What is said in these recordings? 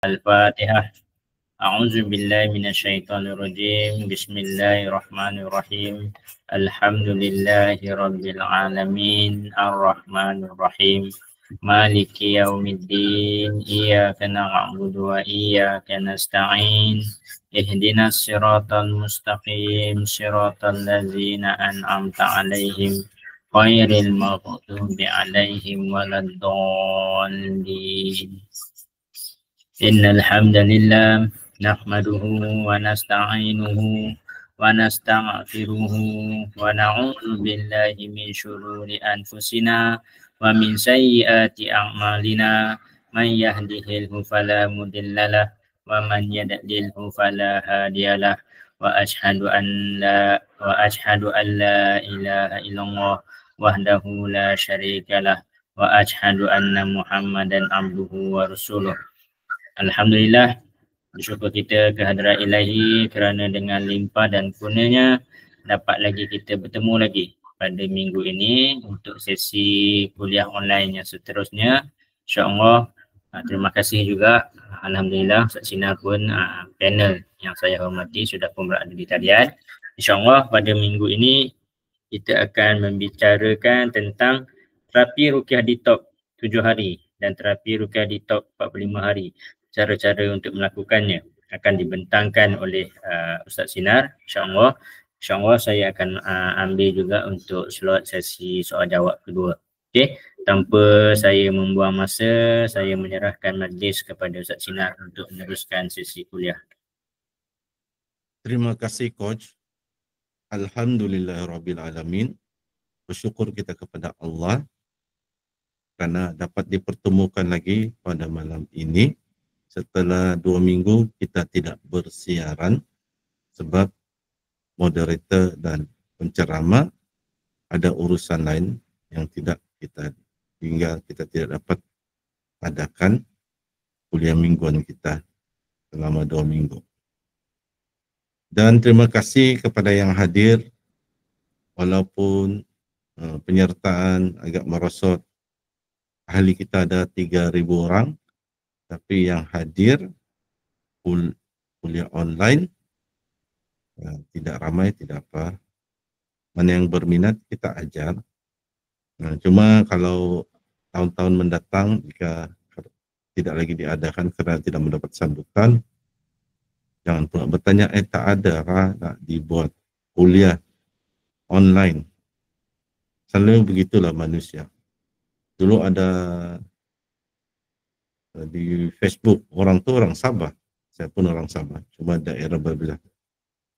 Al-Fatihah. A'udzu billahi minasyaitonir rajim. Bismillahirrahmanirrahim. Alhamdulillahi rabbil alamin. Arrahmanir rahim. Maliki yaumiddin. Iyyaka na'budu wa iyyaka nasta'in. Ihdinas siratal mustaqim. Siratal ladzina an'amta 'alaihim ghairil maghdubi 'alaihim waladdallin. Innal hamdalillah nahmaduhu wa nasta'inuhu wa nastaghfiruhu wa na'udzu billahi min syururi anfusina wa min sayyiati a'malina man yahdihilhu fala mudhillalah wa man yudlilhu fala hadiyalah wa ashhadu an la ilaha illallah wahdahu la syarikalah wa ashhadu anna Muhammadan abduhu wa rasuluh. Alhamdulillah, bersyukur kita kehadrat Ilahi kerana dengan limpah dan kurnianya dapat lagi kita bertemu lagi pada minggu ini untuk sesi kuliah online yang seterusnya. InsyaAllah, terima kasih juga. Alhamdulillah, Ustaz Sinar pun panel yang saya hormati sudah pun berada di talian. InsyaAllah pada minggu ini kita akan membicarakan tentang terapi Ruqyah Detox 7 hari dan terapi Ruqyah Detox 45 hari. Cara-cara untuk melakukannya akan dibentangkan oleh Ustaz Sinar. InsyaAllah saya akan ambil juga untuk slot sesi soal jawab kedua. Okey, tanpa saya membuang masa, saya menyerahkan majlis kepada Ustaz Sinar untuk meneruskan sesi kuliah. Terima kasih Coach. Alhamdulillahirrabbilalamin. Bersyukur kita kepada Allah kerana dapat dipertemukan lagi pada malam ini. Setelah 2 minggu kita tidak bersiaran sebab moderator dan penceramah ada urusan lain yang tidak kita tidak dapat adakan kuliah mingguan kita selama 2 minggu. Dan terima kasih kepada yang hadir walaupun penyertaan agak merosot. Ahli kita ada 3,000 orang. Tapi yang hadir kuliah online tidak ramai, tidak apa. Mana yang berminat kita ajar. Cuma kalau tahun-tahun mendatang jika tidak lagi diadakan kerana tidak mendapat sambutan, jangan pula bertanya, tak ada nak dibuat kuliah online. Selalu begitulah manusia. Dulu ada di Facebook, orang tu orang Sabah, saya pun orang Sabah, cuma daerah berbeza.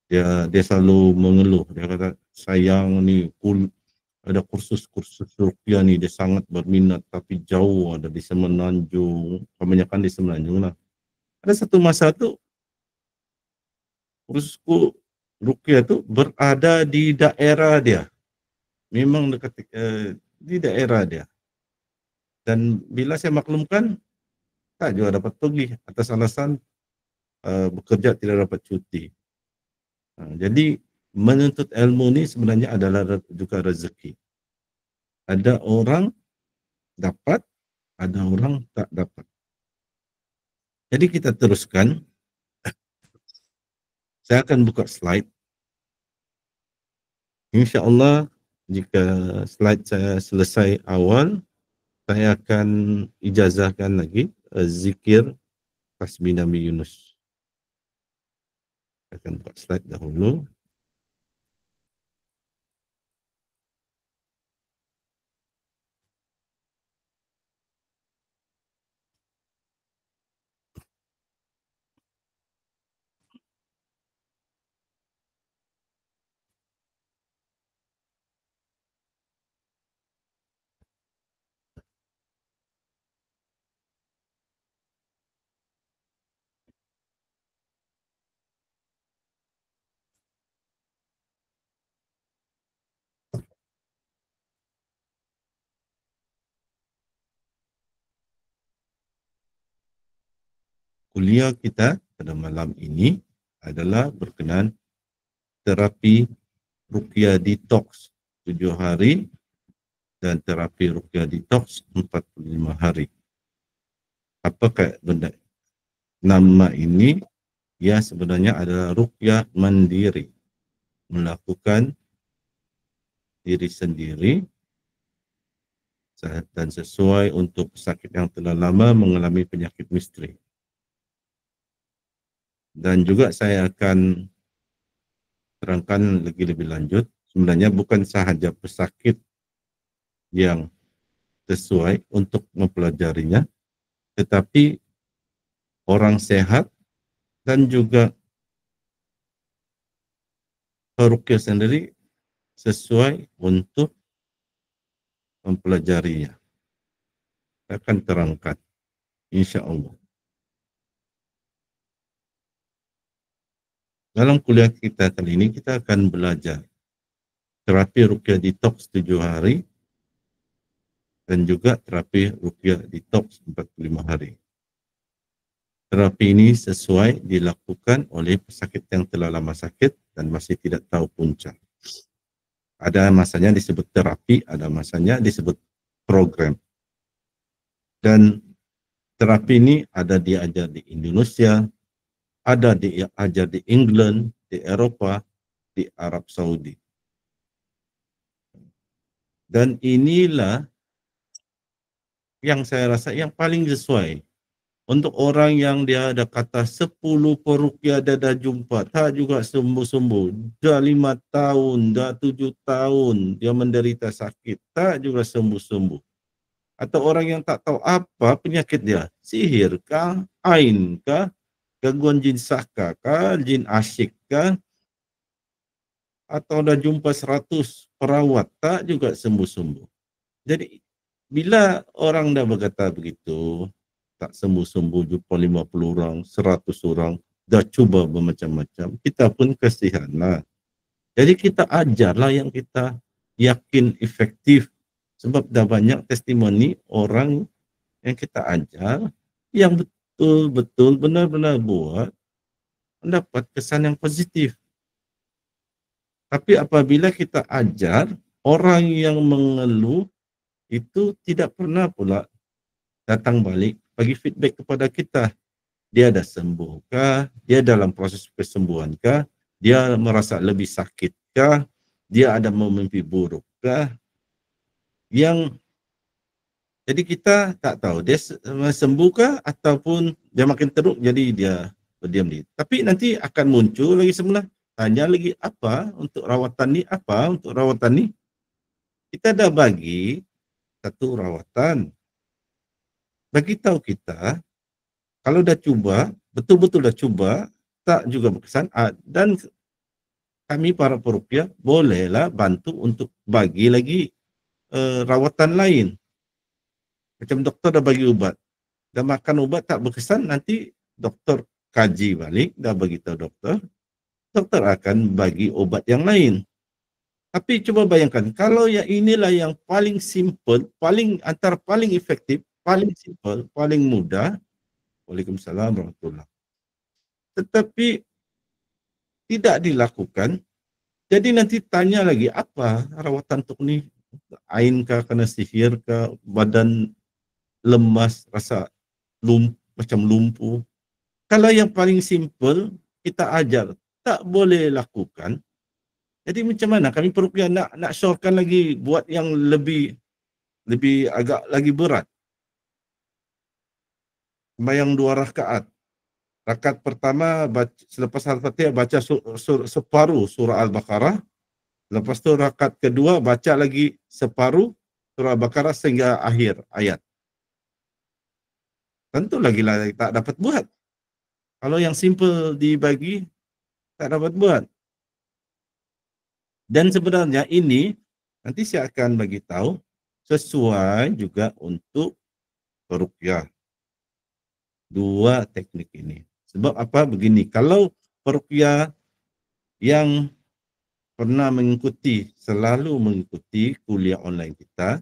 Dia selalu mengeluh, dia kata sayang ni ada kursus-kursus ruqyah ni, dia sangat berminat tapi jauh, ada di Semenanjung, kebanyakan di Semenanjung lah. Ada satu masa tu kursusku ruqyah tu berada di daerah dia, memang dekat di daerah dia, dan bila saya maklumkan tak juga dapat pergi atas alasan bekerja tidak dapat cuti. Jadi menuntut ilmu ni sebenarnya adalah juga rezeki. Ada orang dapat, ada orang tak dapat. Jadi kita teruskan. Saya akan buka slide. InsyaAllah jika slide saya selesai awal, saya akan ijazahkan lagi zikir Tasbih Nabi Yunus. Saya akan buka slide dahulu. Kuliah kita pada malam ini adalah berkenaan terapi Ruqyah Detox 7 hari dan terapi Ruqyah Detox 45 hari. Apakah benda? nama ini ya sebenarnya adalah ruqyah mandiri, melakukan diri sendiri dan sesuai untuk pesakit yang telah lama mengalami penyakit misteri. Dan juga saya akan terangkan lebih lanjut, sebenarnya bukan sahaja pesakit yang sesuai untuk mempelajarinya, tetapi orang sehat dan juga peruqyah sendiri sesuai untuk mempelajarinya. Saya akan terangkan, insya Allah. Dalam kuliah kita kali ini, kita akan belajar terapi ruqyah detox 7 hari dan juga terapi ruqyah detox 45 hari. Terapi ini sesuai dilakukan oleh pesakit yang telah lama sakit dan masih tidak tahu punca. Ada masanya disebut terapi, ada masanya disebut program. Dan terapi ini ada diajar di Indonesia, ada diajar di England, di Eropa, di Arab Saudi. Dan inilah yang saya rasa yang paling sesuai untuk orang yang dia ada kata 10 peruqyah dah jumpa, tak juga sembuh-sembuh. Dah 5 tahun, dah 7 tahun dia menderita sakit, tak juga sembuh-sembuh. Atau orang yang tak tahu apa penyakit dia, sihir kah, ain kah, gangguan jin saka kah, jin asyik kah, atau dah jumpa 100 perawat, tak juga sembuh-sembuh. Jadi bila orang dah berkata begitu, tak sembuh-sembuh, jumpa 50 orang, 100 orang, dah cuba bermacam-macam, kita pun kasihanlah. Jadi kita ajarlah yang kita yakin efektif. Sebab dah banyak testimoni orang yang kita ajar, yang betul-betul benar-benar buat, mendapat kesan yang positif. Tapi apabila kita ajar, orang yang mengeluh itu tidak pernah pula datang balik bagi feedback kepada kita. Dia dah sembuhkah? Dia dalam proses kesembuhankah? Dia merasa lebih sakitkah? Dia ada memimpi burukkah? Yang jadi kita tak tahu dia sembuhkah ataupun dia makin teruk, jadi dia berdiam diri. Tapi nanti akan muncul lagi semula, tanya lagi apa untuk rawatan ni, apa untuk rawatan ni. Kita dah bagi satu rawatan. Bagi tahu kita, kalau dah cuba, betul-betul dah cuba, tak juga berkesan, dan kami para peruqyah bolehlah bantu untuk bagi lagi rawatan lain. Macam doktor dah bagi ubat, dah makan ubat tak berkesan, nanti doktor kaji balik, dah bagi tahu doktor, doktor akan bagi obat yang lain. Tapi cuba bayangkan, kalau yang inilah yang paling simple, antara paling efektif, paling simple, paling mudah. Waalaikumsalam warahmatullahi. Tetapi tidak dilakukan, jadi nanti tanya lagi, apa rawatan untuk ni? Ain kah, kena sihir kah, badan lemas, rasa macam lumpuh. Kalau yang paling simple kita ajar, tak boleh lakukan. Jadi macam mana kami peruqyah nak syorkan lagi, buat yang lebih agak lagi berat. Sembahyang 2 rakaat. Rakaat pertama selepas Al-Fatihah baca separuh surah Al-Baqarah. Lepas tu rakaat kedua baca lagi separuh surah Al-Baqarah sehingga akhir ayat. Tentu lagi tak dapat buat. Kalau yang simple dibagi, tak dapat buat. Dan sebenarnya ini nanti saya akan bagi tahu sesuai juga untuk peruqyah. 2 teknik ini. Sebab apa begini, kalau peruqyah yang pernah selalu mengikuti kuliah online kita,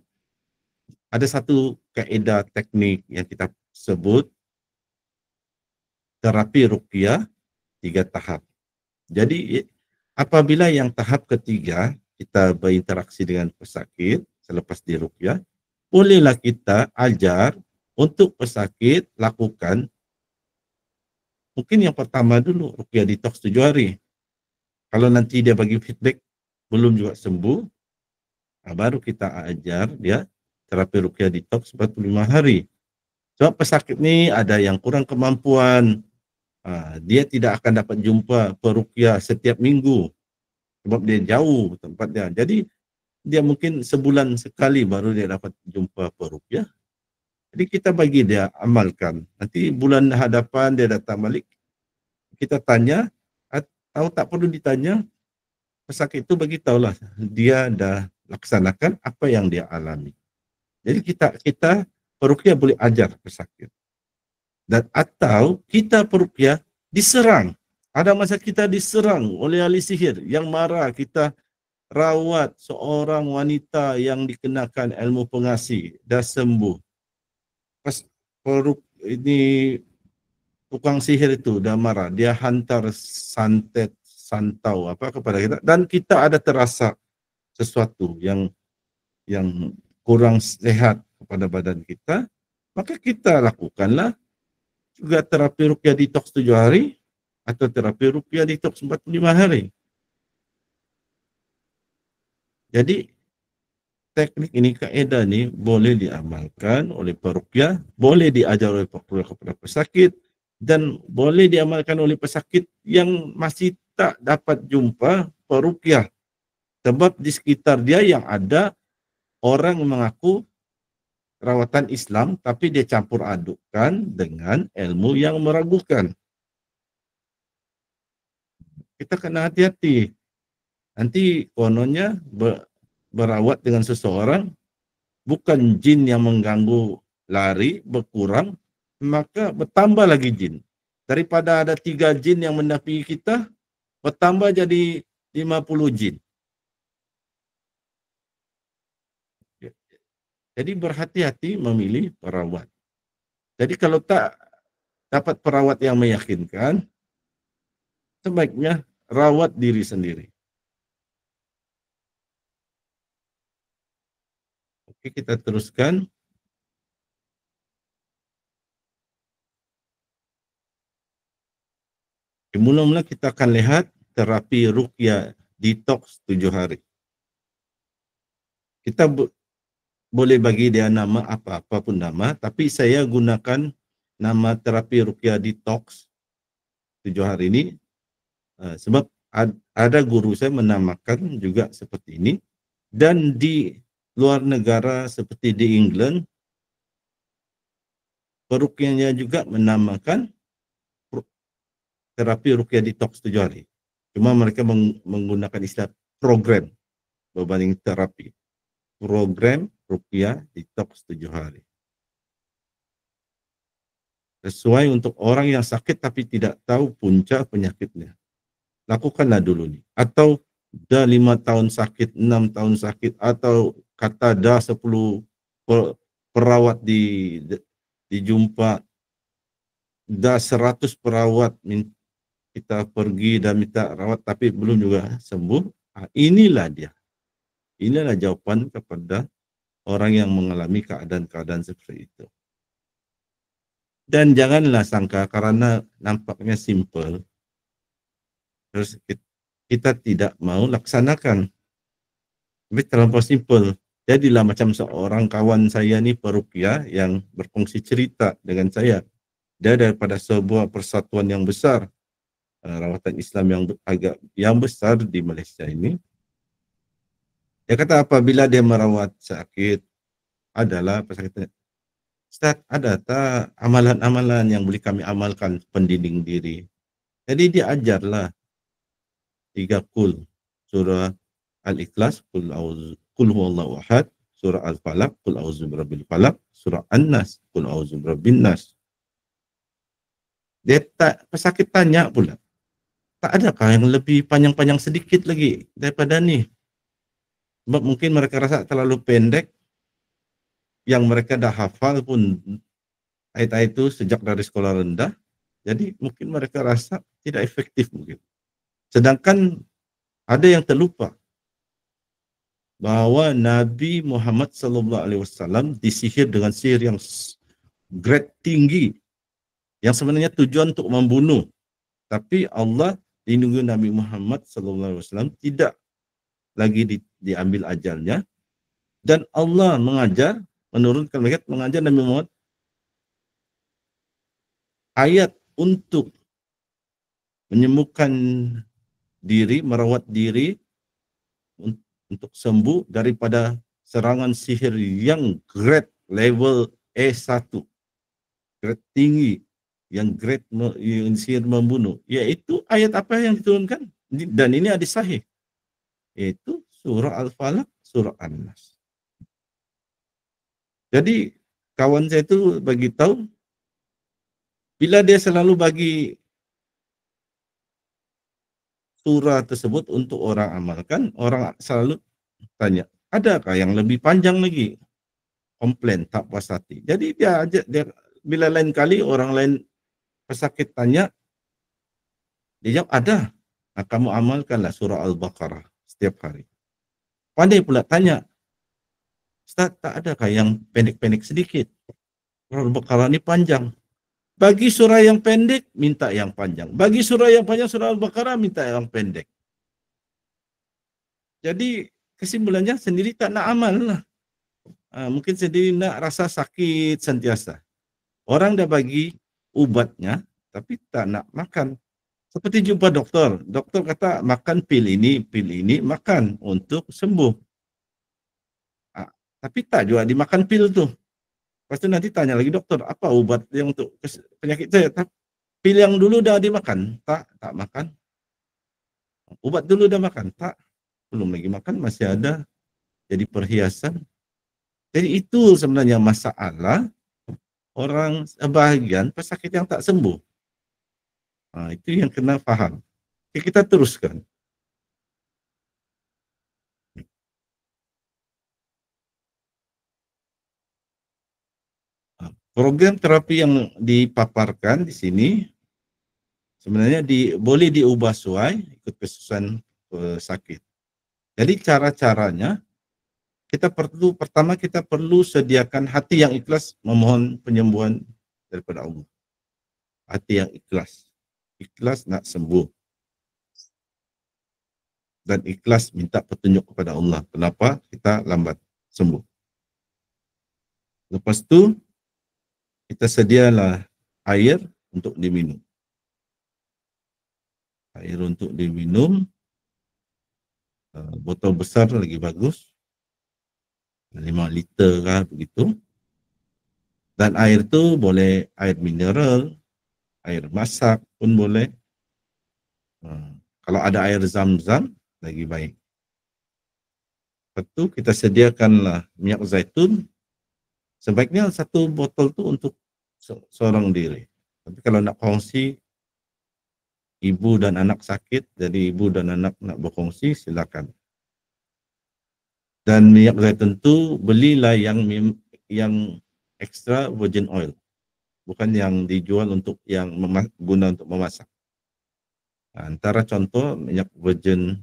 ada satu kaedah teknik yang kita sebut terapi ruqyah 3 tahap. Jadi apabila yang tahap ketiga kita berinteraksi dengan pesakit selepas diruqyah, bolehlah kita ajar untuk pesakit lakukan mungkin yang pertama dulu ruqyah detox 7 hari. Kalau nanti dia bagi feedback belum juga sembuh, baru kita ajar dia terapi ruqyah detox 45 hari. Sebab pesakit ni ada yang kurang kemampuan, dia tidak akan dapat jumpa peruqyah setiap minggu sebab dia jauh tempatnya. Jadi dia mungkin sebulan sekali baru dia dapat jumpa peruqyah. Jadi kita bagi dia amalkan. Nanti bulan hadapan dia datang balik, kita tanya, atau tak perlu ditanya, pesakit itu bagi tahulah dia dah laksanakan apa yang dia alami. Jadi kita peruqyah boleh ajar pesakit. Dan atau kita peruqyah diserang. Ada masa kita diserang oleh ahli sihir yang marah, kita rawat seorang wanita yang dikenakan ilmu pengasih, dah sembuh. Pas ini tukang sihir itu dah marah, dia hantar santet, santau apa kepada kita, dan kita ada terasa sesuatu yang kurang sehat kepada badan kita, maka kita lakukanlah juga terapi ruqyah detox 7 hari atau terapi ruqyah detox 45 hari. Jadi teknik ini, kaedah ini boleh diamalkan oleh peruqyah, boleh diajar oleh peruqyah kepada pesakit, dan boleh diamalkan oleh pesakit yang masih tak dapat jumpa peruqyah. Sebab di sekitar dia yang ada orang mengaku rawatan Islam, tapi dia campur adukkan dengan ilmu yang meragukan. Kita kena hati-hati. Nanti kononnya berawat dengan seseorang, bukan jin yang mengganggu lari, berkurang, maka bertambah lagi jin. Daripada ada 3 jin yang mendampingi kita, bertambah jadi 50 jin. Jadi berhati-hati memilih perawat. Jadi kalau tak dapat perawat yang meyakinkan, sebaiknya rawat diri sendiri. Oke, kita teruskan. Mula-mula kita akan lihat terapi ruqyah detox 7 hari. Kita boleh bagi dia nama apa pun nama, tapi saya gunakan nama terapi ruqyah detox 7 hari ini sebab ada guru saya menamakan juga seperti ini, dan di luar negara seperti di England, peruqyahnya juga menamakan terapi ruqyah detox 7 hari. Cuma mereka menggunakan istilah program berbanding terapi. Program ruqyah detox 7 hari. Sesuai untuk orang yang sakit tapi tidak tahu punca penyakitnya. Lakukanlah dulu nih. Atau dah 5 tahun sakit, 6 tahun sakit, atau kata dah 10 perawat dijumpa, dah 100 perawat kita pergi dan minta rawat tapi belum juga sembuh. Inilah dia. Inilah jawaban kepada orang yang mengalami keadaan-keadaan seperti itu. Dan janganlah sangka karena nampaknya simple, terus kita tidak mau laksanakan. Tapi terlampau simple. Jadilah macam seorang kawan saya ni peruqyah yang berkongsi cerita dengan saya. Dia daripada sebuah persatuan yang besar, rawatan Islam yang besar di Malaysia ini. Dia kata apabila dia merawat sakit, adalah pesakitnya, Ustaz, ada tak amalan-amalan yang boleh kami amalkan pendinding diri? Jadi dia ajarlah 3 kul, surah Al-Ikhlas, kul huwallahu ahad, surah Al-Falaq, kul a'udzu birabbil falaq, surah An-Nas, kul a'udzu birabbin nas. Dia pesakit tanya pula, tak adakah yang lebih panjang-panjang sedikit lagi daripada ni? Sebab mungkin mereka rasa terlalu pendek, yang mereka dah hafal pun ayat-ayat itu sejak dari sekolah rendah, jadi mungkin mereka rasa tidak efektif mungkin. Sedangkan ada yang terlupa bahwa Nabi Muhammad SAW disihir dengan sihir yang grade tinggi. yang sebenarnya tujuan untuk membunuh. Tapi Allah lindungi Nabi Muhammad SAW tidak lagi diambil ajalnya, dan Allah menurunkan malaikat mengajar Nabi Muhammad ayat untuk menyembuhkan diri, merawat diri untuk sembuh daripada serangan sihir yang grade level E1, grade tinggi, yang grade yang sihir membunuh, yaitu ayat apa yang diturunkan, dan ini hadis sahih, yaitu surah Al-Falaq, surah An-Nas. Jadi kawan saya itu bagi tahu, bila dia selalu bagi surah tersebut untuk orang amalkan, orang selalu tanya, adakah yang lebih panjang lagi? Komplain, tak puas hati. Jadi dia bila lain kali orang lain pesakit tanya, dia jawab, ada. Nah, kamu amalkanlah surah Al-Baqarah setiap hari. Pandai pula tanya, Ustaz, tak adakah yang pendek-pendek sedikit? Surah Al-Baqarah ini panjang. Bagi surah yang pendek, minta yang panjang. Bagi surah yang panjang, surah Al-Baqarah, minta yang pendek. Jadi kesimpulannya sendiri tak nak amal lah. Mungkin sendiri nak rasa sakit sentiasa. Orang dah bagi ubatnya, tapi tak nak makan. Seperti jumpa doktor. Doktor kata makan pil ini, makan untuk sembuh. Tapi tak juga dimakan pil tu. Lepas tu nanti tanya lagi doktor, apa ubat yang untuk penyakit saya? Pil yang dulu dah dimakan? Tak makan. Ubat dulu dah makan? Tak. Belum lagi makan, masih ada. Jadi perhiasan. Jadi itu sebenarnya masalah orang sebahagian pesakit yang tak sembuh. Itu yang kena faham. Kita teruskan. Program terapi yang dipaparkan di sini sebenarnya boleh diubah sesuai ikut kesusahan pesakit. Jadi cara-caranya pertama kita perlu sediakan hati yang ikhlas memohon penyembuhan daripada Allah. Hati yang ikhlas nak sembuh, dan ikhlas minta petunjuk kepada Allah. Kenapa kita lambat sembuh? Lepas tu kita sedialah air untuk diminum. Air untuk diminum, botol besar lagi bagus, 5 liter kah begitu. Dan air tu boleh air mineral, air masak pun boleh. Kalau ada air zam-zam lagi baik. Lepas tu kita sediakanlah minyak zaitun. Sebaiknya satu botol tu untuk seorang diri. Tapi kalau nak kongsi, ibu dan anak sakit, jadi ibu dan anak nak berkongsi, silakan. Dan minyak zaitun tu belilah yang extra virgin oil, bukan yang dijual untuk yang guna untuk memasak. Antara contoh minyak virgin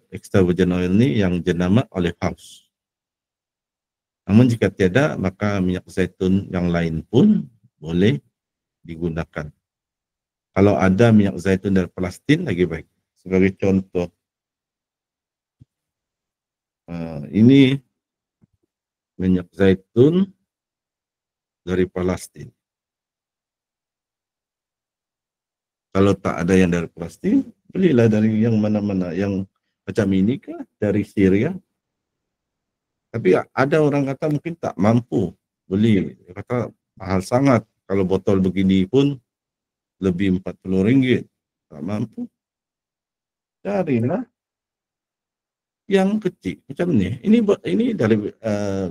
extra virgin oil ni yang jenama olive house. Namun jika tiada, maka minyak zaitun yang lain pun boleh digunakan. Kalau ada minyak zaitun dari Palestin lagi baik. Sebagai contoh, ini minyak zaitun dari Palestin. Kalau tak ada yang dari Palestin, belilah dari yang mana-mana, yang macam ini kah, dari Syria. Tapi ada orang kata mungkin tak mampu beli. Dia kata mahal sangat. Kalau botol begini pun lebih RM40. Tak mampu. Carilah yang kecil macam ni. Ini dari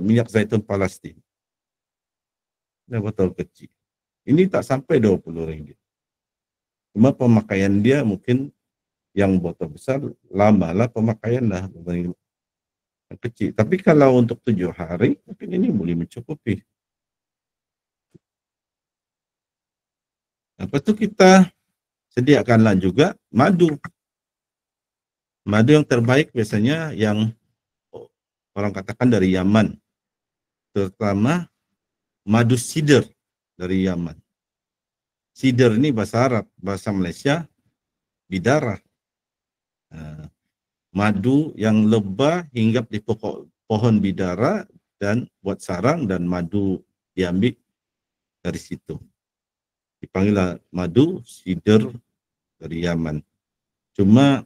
minyak zaitun Palestin. Ini botol kecil. Ini tak sampai RM20. Cuma pemakaian dia mungkin yang botol besar lamalah pemakaian lah berbanding yang kecil. Tapi kalau untuk 7 hari mungkin ini boleh mencukupi. Lepas tu kita sediakanlah juga madu. Madu yang terbaik biasanya yang orang katakan dari Yaman. Terutama madu sider dari Yaman. Sidr ini bahasa Arab, bahasa Malaysia bidara. Madu yang lebah hinggap di pokok pohon bidara dan buat sarang, dan madu diambil dari situ. Dipanggillah madu sidr dari Yaman. Cuma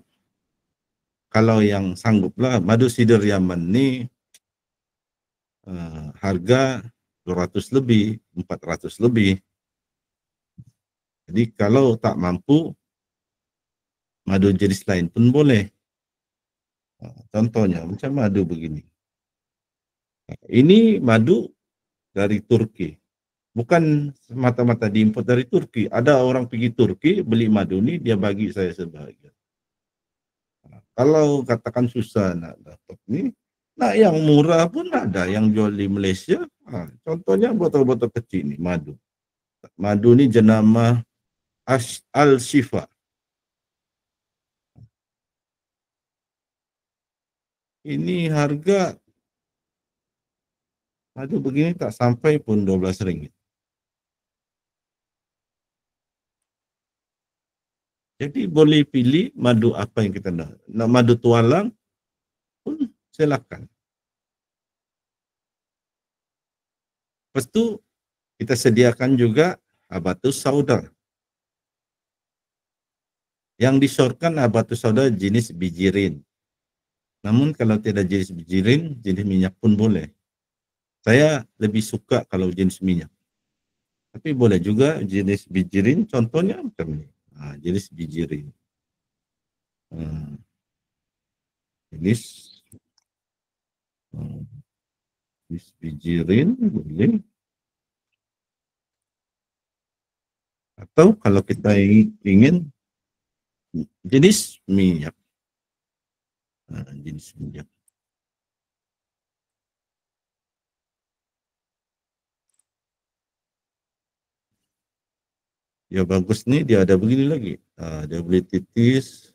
kalau yang sangguplah, madu sidr Yaman ni harga 200 lebih, 400 lebih. Jadi kalau tak mampu, madu jenis lain pun boleh. Contohnya macam madu begini. Ini madu dari Turki. Bukan semata-mata diimport dari Turki. Ada orang pergi Turki beli madu ni, dia bagi saya sebahagian. Kalau katakan susah nak dapat ni, nak yang murah pun ada yang jual di Malaysia. Contohnya botol-botol kecil ni madu. Madu ni jenama Al-Shifa. Ini harga madu begini tak sampai pun RM12. Jadi boleh pilih madu apa yang kita nak. Nak madu tualang pun silakan. Lepas tu kita sediakan juga habatus sauda. Yang disyorkan habatus sauda jenis bijirin. Namun kalau tidak jenis bijirin, jenis minyak pun boleh. Saya lebih suka kalau jenis minyak. Tapi boleh juga jenis bijirin, contohnya macam ni. Jenis bijirin. Jenis bijirin boleh. Atau kalau kita ingin jenis minyak. Jenis minyak. Ya bagus ni, dia ada begini lagi. Dia boleh titis.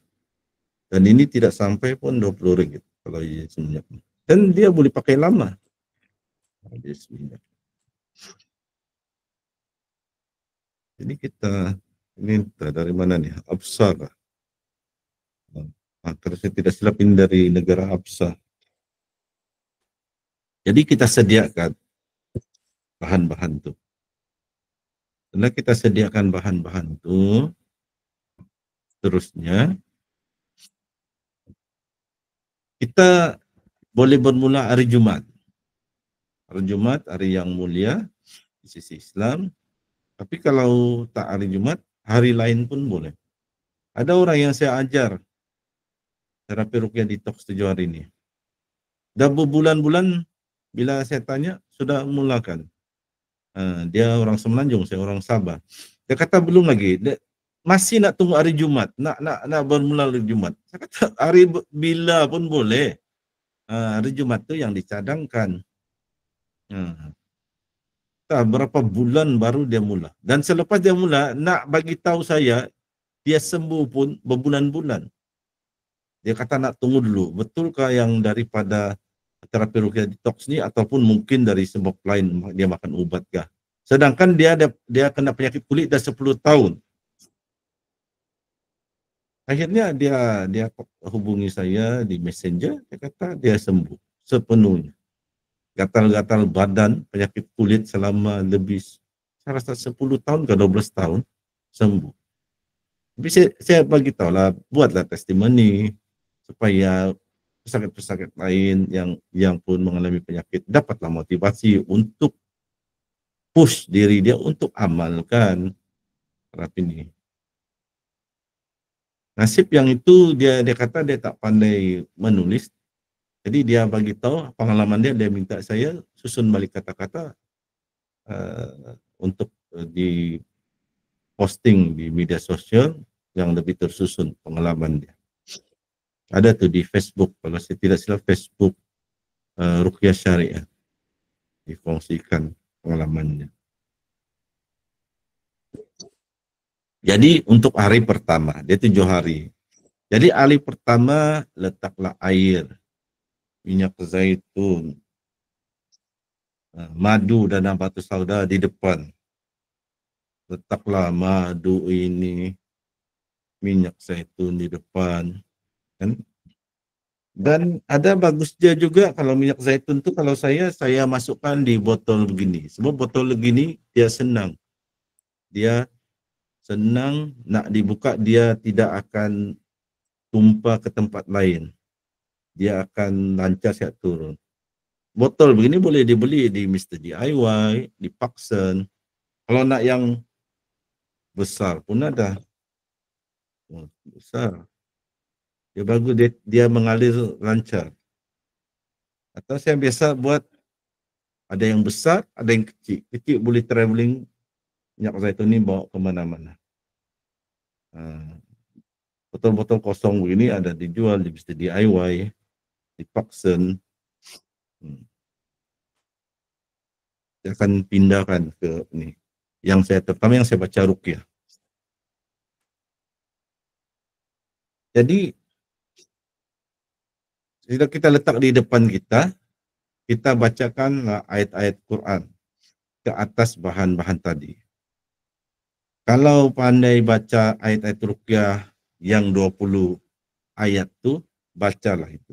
Dan ini tidak sampai pun RM20 kalau jenis minyak. Dan dia boleh pakai lama. Jenis minyak. Ini kita minta dari mana nih? Absa. Kalau saya tidak silap ini dari negara Absa. Jadi kita sediakan bahan-bahan itu. Setelah kita sediakan bahan-bahan itu, seterusnya kita boleh bermula hari Jumat. Hari Jumat, hari yang mulia di sisi Islam. Tapi kalau tak hari Jumat, hari lain pun boleh. Ada orang yang saya ajar terapi ruqyah detox 7 hari ini. Dah berbulan-bulan, bila saya tanya, sudah mulakan. Dia orang Semenanjung, saya orang Sabah. Dia kata belum lagi, masih nak tunggu hari Jumat, nak bermula hari Jumat. Saya kata hari bila pun boleh. Hari Jumat tu yang dicadangkan. Berapa bulan baru dia mula. Dan selepas dia mula, nak bagi tahu saya, dia sembuh pun berbulan-bulan. Dia kata nak tunggu dulu, betulkah yang daripada terapi ruqyah detox ni ataupun mungkin dari sebab lain dia makan ubat kah? Sedangkan dia kena penyakit kulit dah 10 tahun. Akhirnya dia hubungi saya di Messenger, dia kata dia sembuh sepenuhnya. Gatal-gatal badan, penyakit kulit selama lebih, saya rasa 10 tahun ke 12 tahun sembuh. Tapi saya bagi tahu lah, buatlah testimoni supaya pesakit-pesakit lain yang pun mengalami penyakit dapatlah motivasi untuk push diri dia untuk amalkan terapi ini. Nasib yang itu dia kata dia tak pandai menulis, jadi dia bagi tahu pengalaman dia minta saya susun balik kata-kata untuk di posting di media sosial yang lebih tersusun pengalaman dia. Ada tuh di Facebook, kalau saya tidak silap Facebook Ruqyah Syariah, difungsikan pengalamannya. Jadi untuk hari pertama, dia 7 hari. Jadi hari pertama letaklah air, minyak zaitun, madu dan habatus sauda di depan. letaklah madu ini, minyak zaitun di depan, kan? Dan ada bagusnya juga kalau minyak zaitun tuh kalau saya masukkan di botol begini. Sebab botol begini dia senang. Dia senang nak dibuka, dia tidak akan tumpah ke tempat lain. Dia akan lancar siap turun. Botol begini boleh dibeli di Mr. DIY, di Paksen. Kalau nak yang besar pun ada. Oh, besar. Dia bagus, dia mengalir lancar. Atau saya biasa buat ada yang besar, ada yang kecil. Kecil boleh travelling, minyak zaitun ini bawa ke mana-mana. Botol-botol kosong begini ada dijual di Mr. DIY, di Paksen. Saya akan pindahkan ke ini. Terutama yang saya baca ruqyah. Jadi jika kita letak di depan kita bacakan ayat-ayat Quran ke atas bahan-bahan tadi. Kalau pandai baca ayat-ayat ruqyah yang 20 ayat tu, bacalah itu.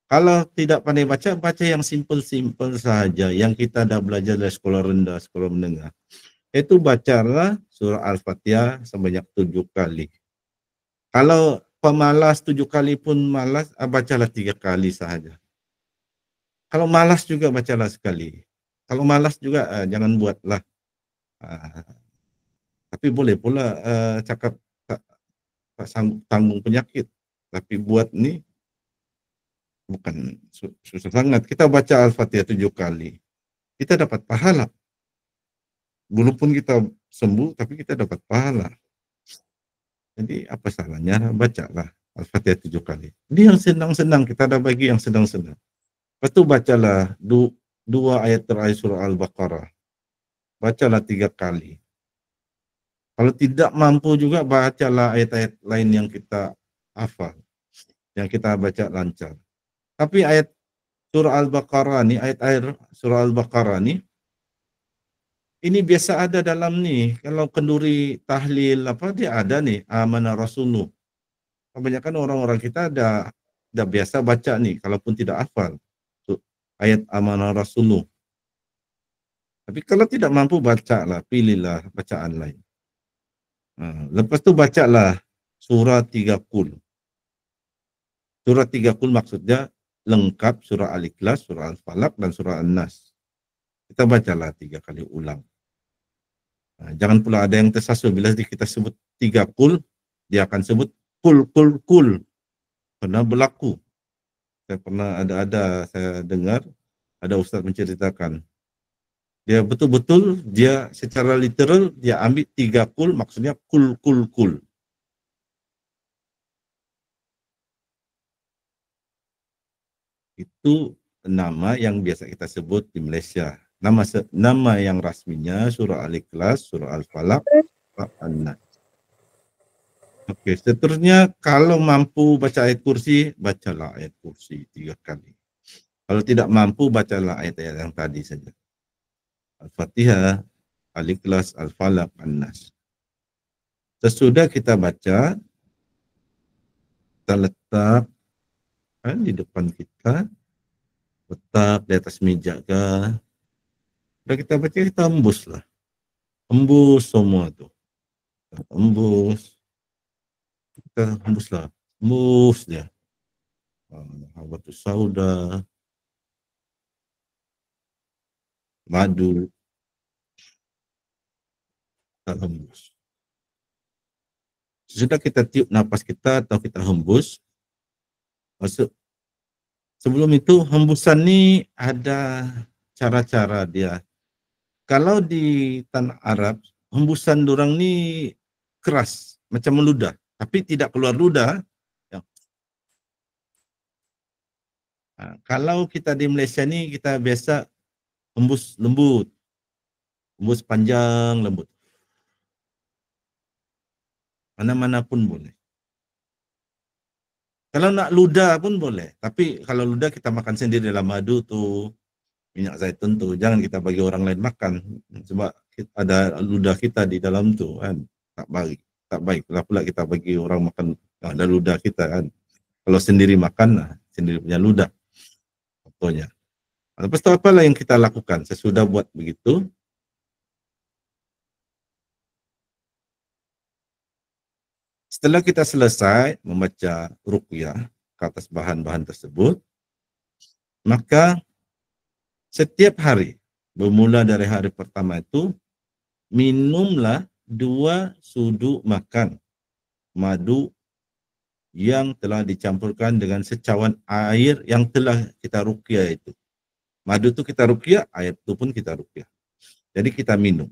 Kalau tidak pandai baca, baca yang simple-simple sahaja, yang kita dah belajar dari sekolah rendah, sekolah menengah. Itu bacalah surah Al-Fatihah sebanyak 7 kali. Kalau pemalas 7 kali pun malas, bacalah 3 kali sahaja. Kalau malas juga bacalah sekali. Kalau malas juga jangan buatlah. Tapi boleh pula cakap tak sanggup tanggung penyakit. Tapi buat ni bukan susah sangat. Kita baca Al-Fatihah 7 kali. Kita dapat pahala. Walaupun kita sembuh, tapi kita dapat pahala. Jadi apa salahnya? Bacalah Al-Fatihah 7 kali. Ini yang senang-senang, kita ada bagi yang senang-senang. Lepas tu bacalah 2 ayat terakhir surah Al-Baqarah. Bacalah 3 kali. Kalau tidak mampu juga, bacalah ayat-ayat lain yang kita hafal, yang kita baca lancar. Tapi ayat surah Al-Baqarah ni, ayat-ayat surah Al-Baqarah ni, ini biasa ada dalam ni. Kalau kenduri tahlil apa, dia ada ni, amanah rasuluh. Kebanyakan orang-orang kita dah biasa baca ni, kalaupun tidak hafal ayat amanah rasuluh. Tapi kalau tidak mampu, bacalah, pilihlah bacaan lain. Lepas tu bacalah surah 3 kul. Surah 3 kul maksudnya lengkap surah Al-Ikhlas, surah Al-Falaq dan surah An-Nas. Kita bacalah 3 kali ulang. Jangan pula ada yang tersasul bila kita sebut 3 kul, dia akan sebut kul. Pernah berlaku. Saya pernah saya dengar ada ustaz menceritakan. Dia betul-betul dia secara literal dia ambil 3 kul, maksudnya kul. Itu nama yang biasa kita sebut di Malaysia. Nama yang rasminya surah Al-Ikhlas, surah Al-Falaq, surah An-Nas. Okey, seterusnya kalau mampu baca ayat kursi, bacalah ayat kursi 3 kali. Kalau tidak mampu, bacalah ayat-ayat yang tadi saja. Al-Fatihah, Al-Ikhlas, Al-Falaq, An-Nas. Sesudah kita baca, kita letak di depan kita, letak di atas meja ke. Sudah kita baca, kita hembuslah. Hembus semua tu. Hembus. Kita hembuslah. Hembus dia. Habatus sauda. Madu. Kita hembus. Sesudah kita tiup nafas kita atau kita hembus, sebelum itu hembusan ni ada cara-cara dia. Kalau di tanah Arab, hembusan dorang ni keras, macam meludah, tapi tidak keluar ludah. Kalau kita di Malaysia ni, kita biasa hembus lembut, hembus panjang lembut. Mana-mana pun boleh. Kalau nak ludah pun boleh, tapi kalau ludah kita makan sendiri dalam madu tu, minyak zaitun tu, jangan kita bagi orang lain makan, sebab ada ludah kita di dalam tu kan, tak baik. Kalau pula kita bagi orang makan ada ludah kita kan. Kalau sendiri makan, sendiri punya ludah. Contohnya. Lepas itu apalah yang kita lakukan sesudah buat begitu? Setelah kita selesai membaca ruqyah ke atas bahan-bahan tersebut, maka setiap hari, bermula dari hari pertama itu, minumlah 2 sudu makan madu yang telah dicampurkan dengan secawan air yang telah kita ruqyah itu. Madu itu kita ruqyah, air itu pun kita ruqyah. Jadi kita minum.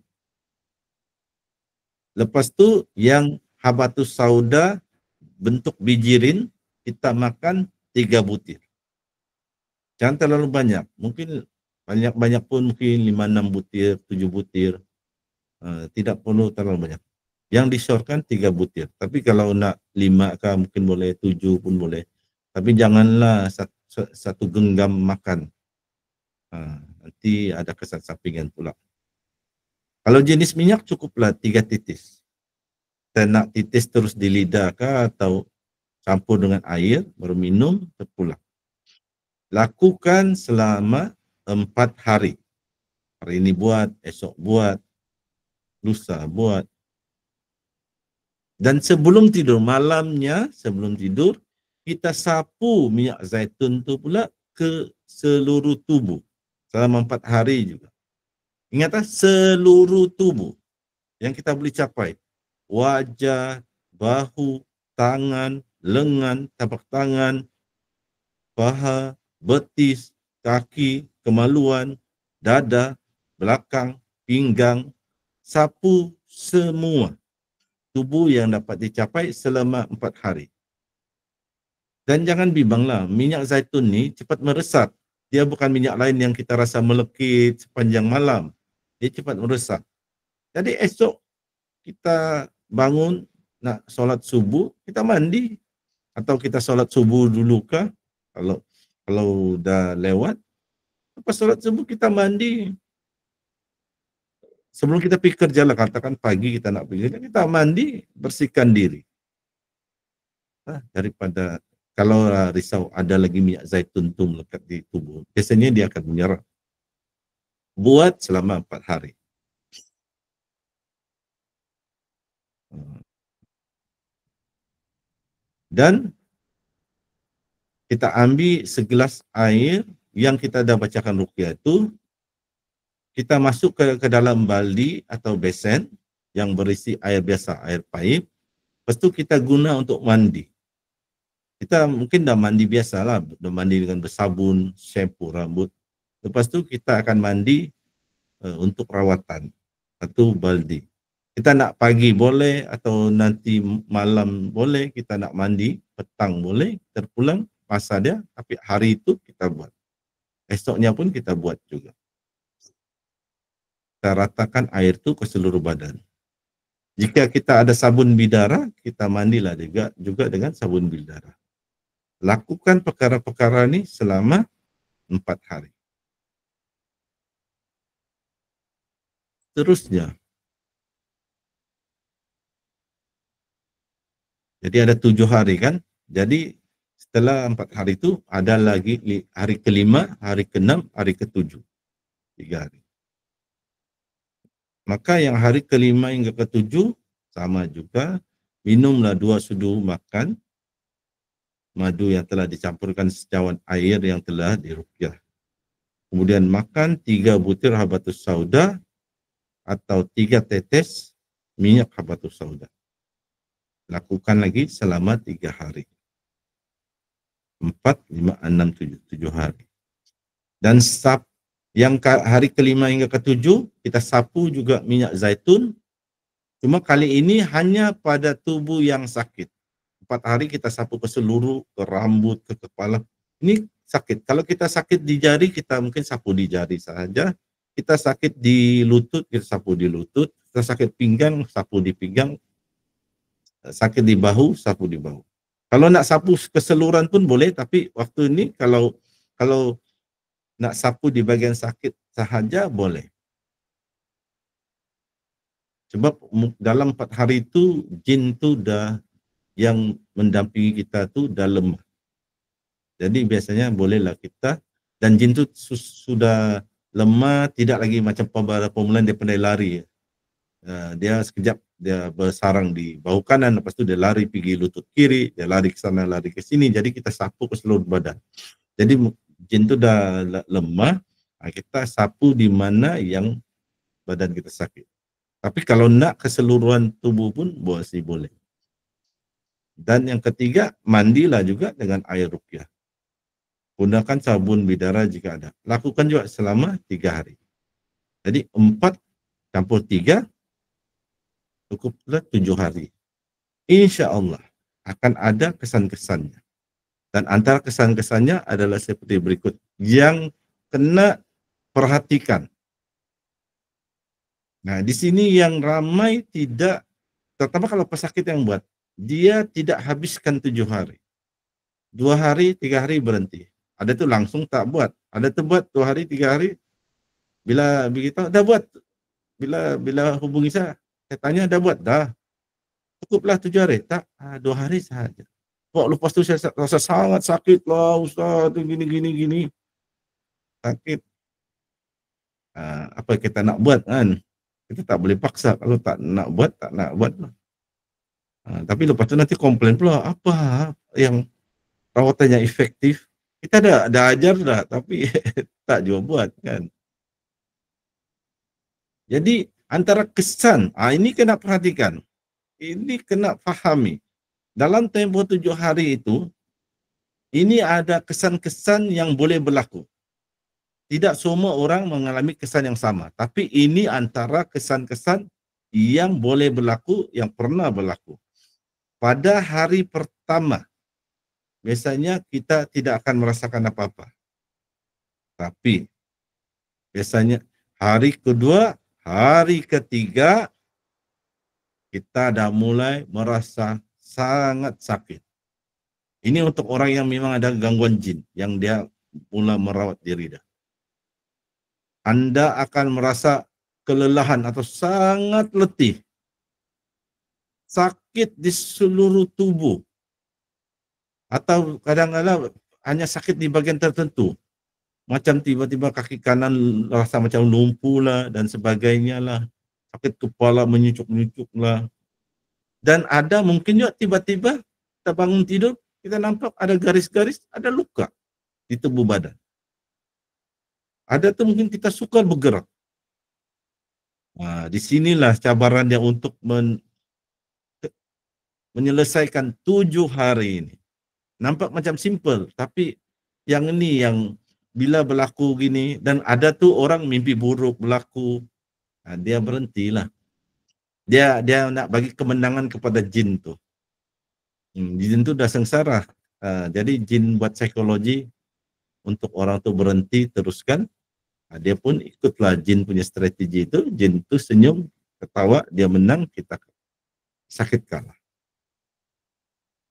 Lepas tu yang habatus sauda bentuk bijirin kita makan 3 butir. Jangan terlalu banyak. Mungkin banyak-banyak pun mungkin 5-6 butir, 7 butir. Tidak perlu terlalu banyak. Yang disyorkan 3 butir. Tapi kalau nak 5 kah mungkin boleh, 7 pun boleh. Tapi janganlah satu genggam makan. Nanti ada kesan sampingan pula. Kalau jenis minyak cukuplah 3 titis. Kita nak titis terus di lidah kah atau campur dengan air baru minum terpulang. Lakukan selama 4 hari. Hari ini buat, esok buat, lusa buat. Dan sebelum tidur, malamnya sebelum tidur, kita sapu minyak zaitun tu pula ke seluruh tubuh. Selama 4 hari juga. Ingatlah seluruh tubuh yang kita boleh capai. Wajah, bahu, tangan, lengan, tapak tangan, paha, betis, kaki, kemaluan, dada, belakang, pinggang, sapu semua tubuh yang dapat dicapai selama 4 hari. Dan jangan bimbanglah, minyak zaitun ni cepat meresap. Dia bukan minyak lain yang kita rasa melekit sepanjang malam. Dia cepat meresap. Jadi esok kita bangun nak solat subuh, kita mandi. Atau kita solat subuh dulu kah? Kalau dah lewat, lepas solat subuh kita mandi. Sebelum kita pergi kerja lah, katakan pagi kita nak pergi kerja, kita mandi, bersihkan diri. Daripada kalau risau ada lagi minyak zaitun tu melekat di tubuh, biasanya dia akan menyerap. Buat selama 4 hari. Dan kita ambil segelas air yang kita dah bacakan ruqyah itu, kita masuk ke dalam baldi atau besen yang berisi air biasa, air paip. Lepas tu kita guna untuk mandi. Kita mungkin dah mandi biasalah, dah mandi dengan bersabun, shampoo rambut. Lepas tu kita akan mandi untuk rawatan. Satu baldi. Kita nak pagi boleh atau nanti malam boleh, kita nak mandi, petang boleh, terpulang masa dia, tapi hari itu kita buat. Esoknya pun kita buat juga. Kita ratakan air itu ke seluruh badan. Jika kita ada sabun bidara, kita mandilah juga dengan sabun bidara. Lakukan perkara-perkara ini selama 4 hari. Terusnya, jadi ada 7 hari kan? Jadi setelah 4 hari itu ada lagi hari ke-5, hari ke-6, hari ke-7. 3 hari. Maka yang hari ke-5 hingga ke-7 sama juga, minumlah 2 sudu makan madu yang telah dicampurkan secawan air yang telah diruqyah. Kemudian makan 3 butir habatus sauda atau 3 tetes minyak habatus sauda. Lakukan lagi selama 3 hari. 4, 5, 6, 7 hari. Dan yang hari ke-5 hingga ke-7 kita sapu juga minyak zaitun. Cuma kali ini hanya pada tubuh yang sakit. 4 hari kita sapu ke seluruh, ke rambut, ke kepala. Ini sakit. Kalau kita sakit di jari, kita mungkin sapu di jari saja. Kita sakit di lutut, kita sapu di lutut. Kita sakit pinggang, sapu di pinggang. Sakit di bahu, sapu di bahu. Kalau nak sapu keseluruhan pun boleh, tapi waktu ini kalau nak sapu di bagian sakit sahaja boleh. Sebab dalam 4 hari itu jin tu dah yang mendampingi kita tu dah lemah. Jadi biasanya bolehlah kita, dan jin tu sudah lemah, tidak lagi macam pemulaan dia pandai lari. Dia sekejap dia bersarang di bahu kanan, lepas tu dia lari pergi lutut kiri, dia lari ke sana, lari ke sini. Jadi kita sapu ke seluruh badan. Jadi jin tu dah lemah, kita sapu di mana yang badan kita sakit. Tapi kalau nak keseluruhan tubuh pun masih boleh. Dan yang ketiga, mandilah juga dengan air ruqyah. Gunakan sabun bidara jika ada. Lakukan juga selama 3 hari. Jadi 4 campur 3, cukuplah 7 hari. Insya Allah akan ada kesan-kesannya. Dan antara kesan-kesannya adalah seperti berikut. Yang kena perhatikan. Nah, di sini yang ramai tidak, terutama kalau pesakit yang buat, dia tidak habiskan 7 hari. 2 hari, 3 hari berhenti. Ada tu langsung tak buat. Ada tu buat 2 hari, 3 hari. Bila begitu, dah buat. Bila hubungi saya tanya, dah buat? Dah. Cukuplah 7 hari. Tak, 2 hari sahaja. Kok lepas tu saya rasa sangat sakit lah Ustaz, gini. Sakit. Apa kita nak buat kan? Kita tak boleh paksa. Kalau tak nak buat, tak nak buat lah. Tapi lepas tu nanti komplain pula, apa yang rawatan yang efektif? Kita dah ajar dah, tapi tak juga buat kan. Jadi antara kesan, ini kena perhatikan. Ini kena fahami. Dalam tempoh 7 hari itu, ini ada kesan-kesan yang boleh berlaku. Tidak semua orang mengalami kesan yang sama. Tapi ini antara kesan-kesan yang boleh berlaku, yang pernah berlaku. Pada hari pertama, biasanya kita tidak akan merasakan apa-apa. Tapi biasanya hari kedua, hari ketiga, kita dah mulai merasa sangat sakit. Ini untuk orang yang memang ada gangguan jin, yang dia mula merawat diri dah. Anda akan merasa kelelahan atau sangat letih. Sakit di seluruh tubuh. Atau kadang-kadang hanya sakit di bagian tertentu. Macam tiba-tiba kaki kanan rasa macam lumpuh lah dan sebagainya lah. Sakit kepala menyucuk-nyucuk lah. Dan ada mungkin juga tiba-tiba kita bangun tidur, kita nampak ada garis-garis, ada luka di tubuh badan. Ada tu mungkin kita sukar bergerak. Di sinilah cabaran dia untuk menyelesaikan 7 hari ini. Nampak macam simple, tapi yang ini yang bila berlaku gini, dan ada tu orang mimpi buruk berlaku, dia berhentilah. Dia nak bagi kemenangan kepada jin tu. Jin tu dah sengsara. Jadi jin buat psikologi untuk orang tu berhenti, teruskan. Dia pun ikutlah jin punya strategi itu. Jin tu senyum, ketawa, dia menang, kita sakit kalah.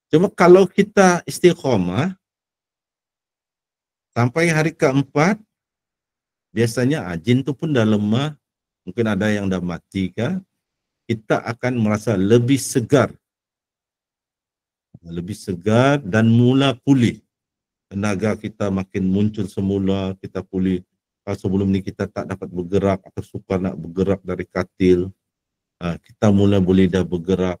Cuma kalau kita istiqomah, sampai hari keempat, biasanya jin tu pun dah lemah, mungkin ada yang dah mati kah, kita akan merasa lebih segar dan mula pulih. Tenaga kita makin muncul semula, kita pulih. Kalau sebelum ni kita tak dapat bergerak atau sukar nak bergerak dari katil, kita mula boleh dah bergerak.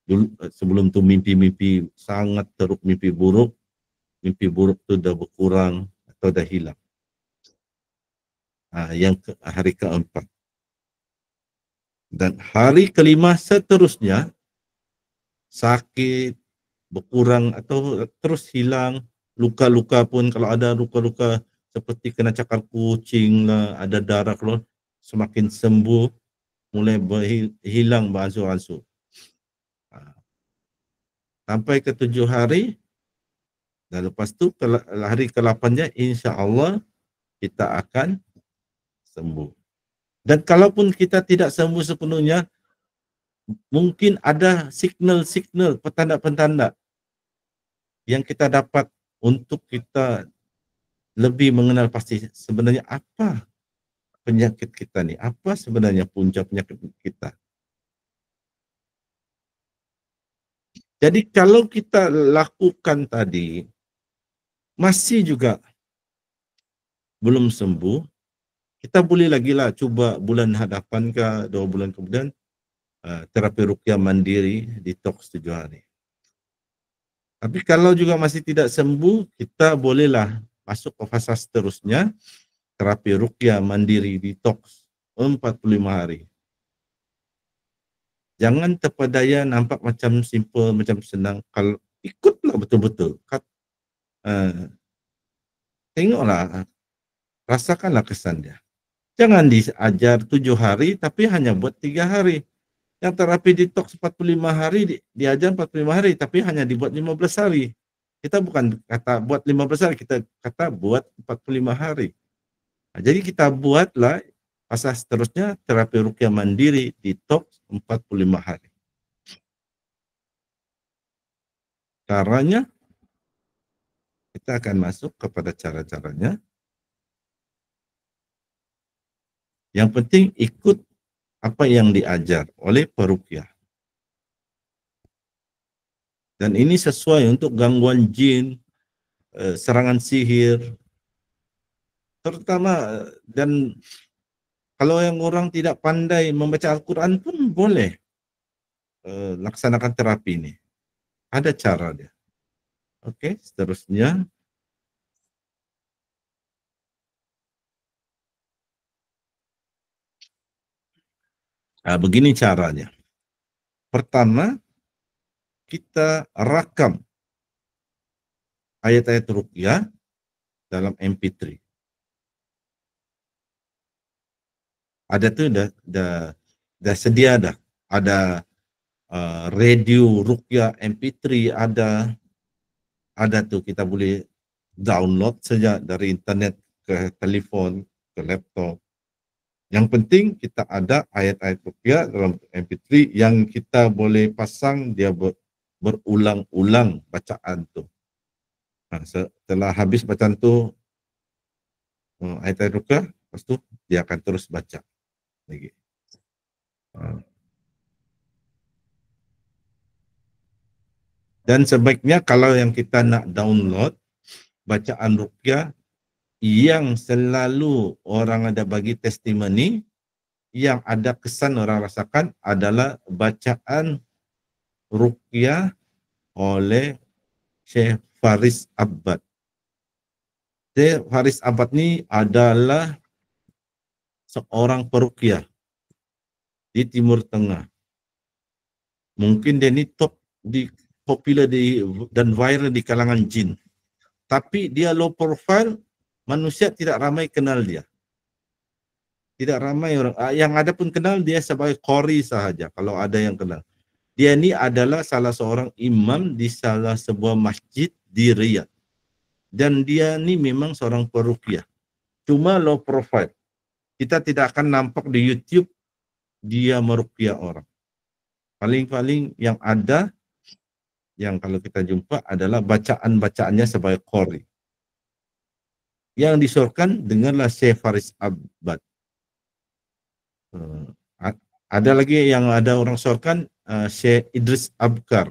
Dulu, sebelum tu mimpi-mimpi sangat teruk, mimpi buruk tu dah berkurang atau dah hilang. Yang hari keempat. Dan hari kelima seterusnya, sakit berkurang atau terus hilang. Luka-luka pun, kalau ada luka-luka seperti kena cakar kucing lah, ada darah keluar, semakin sembuh, mulai hilang beransur-ansur. Sampai ke 7 hari, dan lepas tu hari ke-8-nya insya Allah kita akan sembuh. Dan kalaupun kita tidak sembuh sepenuhnya, mungkin ada signal-signal, petanda-petanda yang kita dapat untuk kita lebih mengenal pasti sebenarnya apa penyakit kita ni, apa sebenarnya punca penyakit kita. Jadi kalau kita lakukan tadi, masih juga belum sembuh, kita boleh lagi lah cuba bulan hadapan ke 2 bulan kemudian terapi ruqyah mandiri detox 7 hari. Tapi kalau juga masih tidak sembuh, kita bolehlah masuk ke fasa seterusnya, terapi ruqyah mandiri detox 45 hari. Jangan terpedaya nampak macam simple, macam senang. Kalau ikutlah betul-betul, tengoklah, rasakanlah kesan dia. Jangan diajar 7 hari tapi hanya buat 3 hari. Yang terapi detox 45 hari diajar 45 hari tapi hanya dibuat 15 hari. Kita bukan kata buat 15 hari, kita kata buat 45 hari. Nah, jadi kita buatlah fasa seterusnya terapi ruqyah mandiri detox 45 hari. Caranya kita akan masuk kepada cara-caranya. Yang penting ikut apa yang diajar oleh peruqyah. Dan ini sesuai untuk gangguan jin, serangan sihir, terutama dan kalau yang orang tidak pandai membaca Al-Quran pun boleh laksanakan terapi ini. Ada cara dia. Oke, seterusnya. Begini caranya. Pertama, kita rakam ayat-ayat ruqyah dalam MP3. Ada tuh dah sedia dah. Ada radio ruqyah MP3 ada tuh, kita boleh download saja dari internet ke telefon, ke laptop. Yang penting kita ada ayat-ayat ruqyah dalam MP3 yang kita boleh pasang dia berulang-ulang bacaan tu. Setelah habis bacaan tu ayat-ayat ruqyah, lepas tu dia akan terus baca lagi. Dan sebaiknya kalau yang kita nak download bacaan ruqyah yang selalu orang ada bagi testimoni, yang ada kesan orang rasakan adalah bacaan ruqyah oleh Syekh Faris Abbad. Syekh Faris Abbad ni adalah seorang peruqyah di Timur Tengah. Mungkin dia ni top popular dan viral di kalangan jin. Tapi dia low profile, manusia tidak ramai kenal dia. Tidak ramai orang, yang ada pun kenal dia sebagai qori sahaja kalau ada yang kenal. Dia ni adalah salah seorang imam di salah sebuah masjid di Riyadh. Dan dia ni memang seorang peruqyah. Cuma low profile. Kita tidak akan nampak di YouTube dia meruqyah orang. Paling-paling yang ada, yang kalau kita jumpa adalah bacaan-bacaannya sebagai qori. Yang disorkan dengarlah Syekh Faris Abbad. Ada lagi yang ada orang sorkan Syekh Idris Abkar.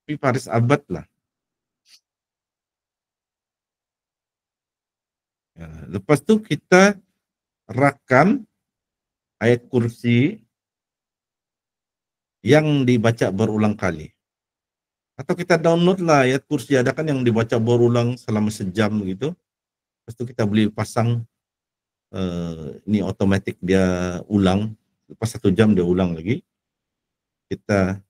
Tapi Faris Abbad lah. Lepas tu kita rakam ayat kursi yang dibaca berulang kali. Atau kita download lah ayat kursi, ada kan yang dibaca berulang selama sejam gitu. Lepas tu kita boleh pasang ini otomatis dia ulang. Lepas 1 jam dia ulang lagi. Kita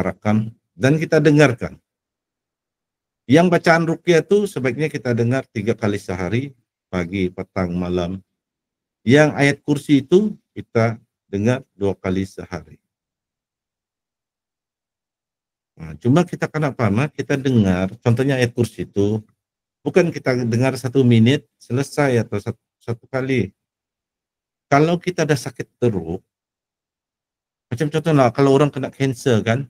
rakam dan kita dengarkan. Yang bacaan ruqyah itu sebaiknya kita dengar 3 kali sehari, pagi, petang, malam. Yang ayat kursi itu kita dengar 2 kali sehari. Cuma kita kenapa? Kita dengar, contohnya ayat kursi itu, bukan kita dengar 1 menit, selesai atau satu kali. Kalau kita ada sakit teruk, macam contohnya kalau orang kena kanser kan,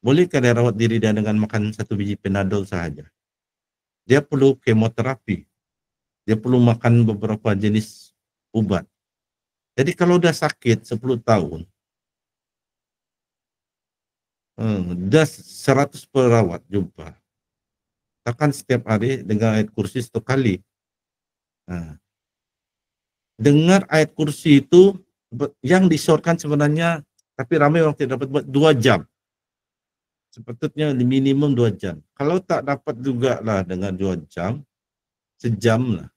bolehkah dia rawat diri dia dengan makan 1 biji Panadol sahaja? Dia perlu kemoterapi. Dia perlu makan beberapa jenis ubat. Jadi kalau dah sakit 10 tahun, dah 100 perawat jumpa. Takkan setiap hari dengar ayat kursi 1 kali. Dengar ayat kursi itu yang disorkan sebenarnya, tapi ramai orang tidak dapat buat 2 jam. Sepatutnya minimum 2 jam. Kalau tak dapat juga lah dengan 2 jam, sejam lah.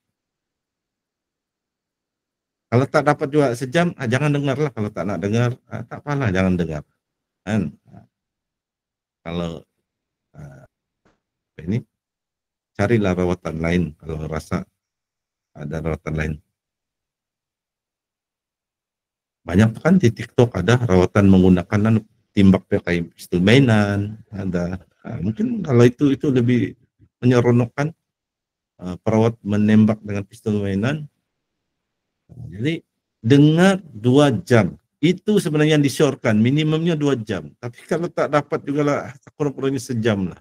Kalau tak dapat juga sejam, jangan dengar lah. Kalau tak nak dengar, tak apalah, jangan dengar. Kan? Kalau ini, carilah rawatan lain kalau rasa ada rawatan lain. Banyak kan di TikTok ada rawatan menggunakan timbak pakai pistol mainan, ada. Mungkin kalau itu lebih menyeronokkan, perawat menembak dengan pistol mainan. Jadi dengar 2 jam. Itu sebenarnya yang disyorkan, minimumnya 2 jam. Tapi kalau tak dapat juga lah, kurang-kurangnya sejam lah.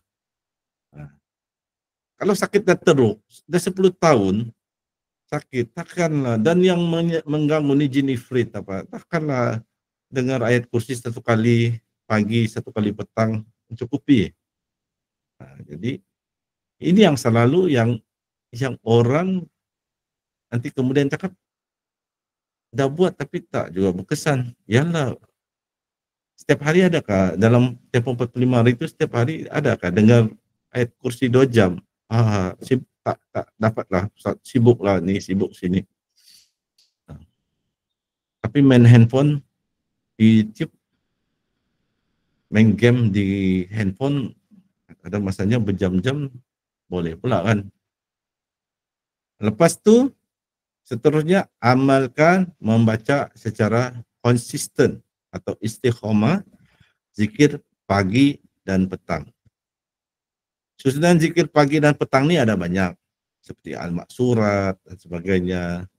Kalau sakit dah teruk, dah 10 tahun, sakit, takkanlah, dan yang mengganggu ni jin ifrit apa, takkanlah dengar ayat kursi 1 kali pagi, 1 kali petang mencukupi. Jadi ini yang selalu yang orang nanti kemudian cakap, dah buat tapi tak juga berkesan. Yalah, setiap hari adakah dalam tempoh 45 hari itu, setiap hari adakah dengar ayat kursi 2 jam? Tak dapatlah, sibuklah ni, sibuk sini. Tapi main handphone di YouTube, main game di handphone, ada masanya berjam-jam, boleh pula kan. Lepas tu, seterusnya amalkan membaca secara konsisten atau istiqomah, zikir pagi dan petang. Susunan zikir pagi dan petang ni ada banyak, seperti Al-Maksurat dan sebagainya.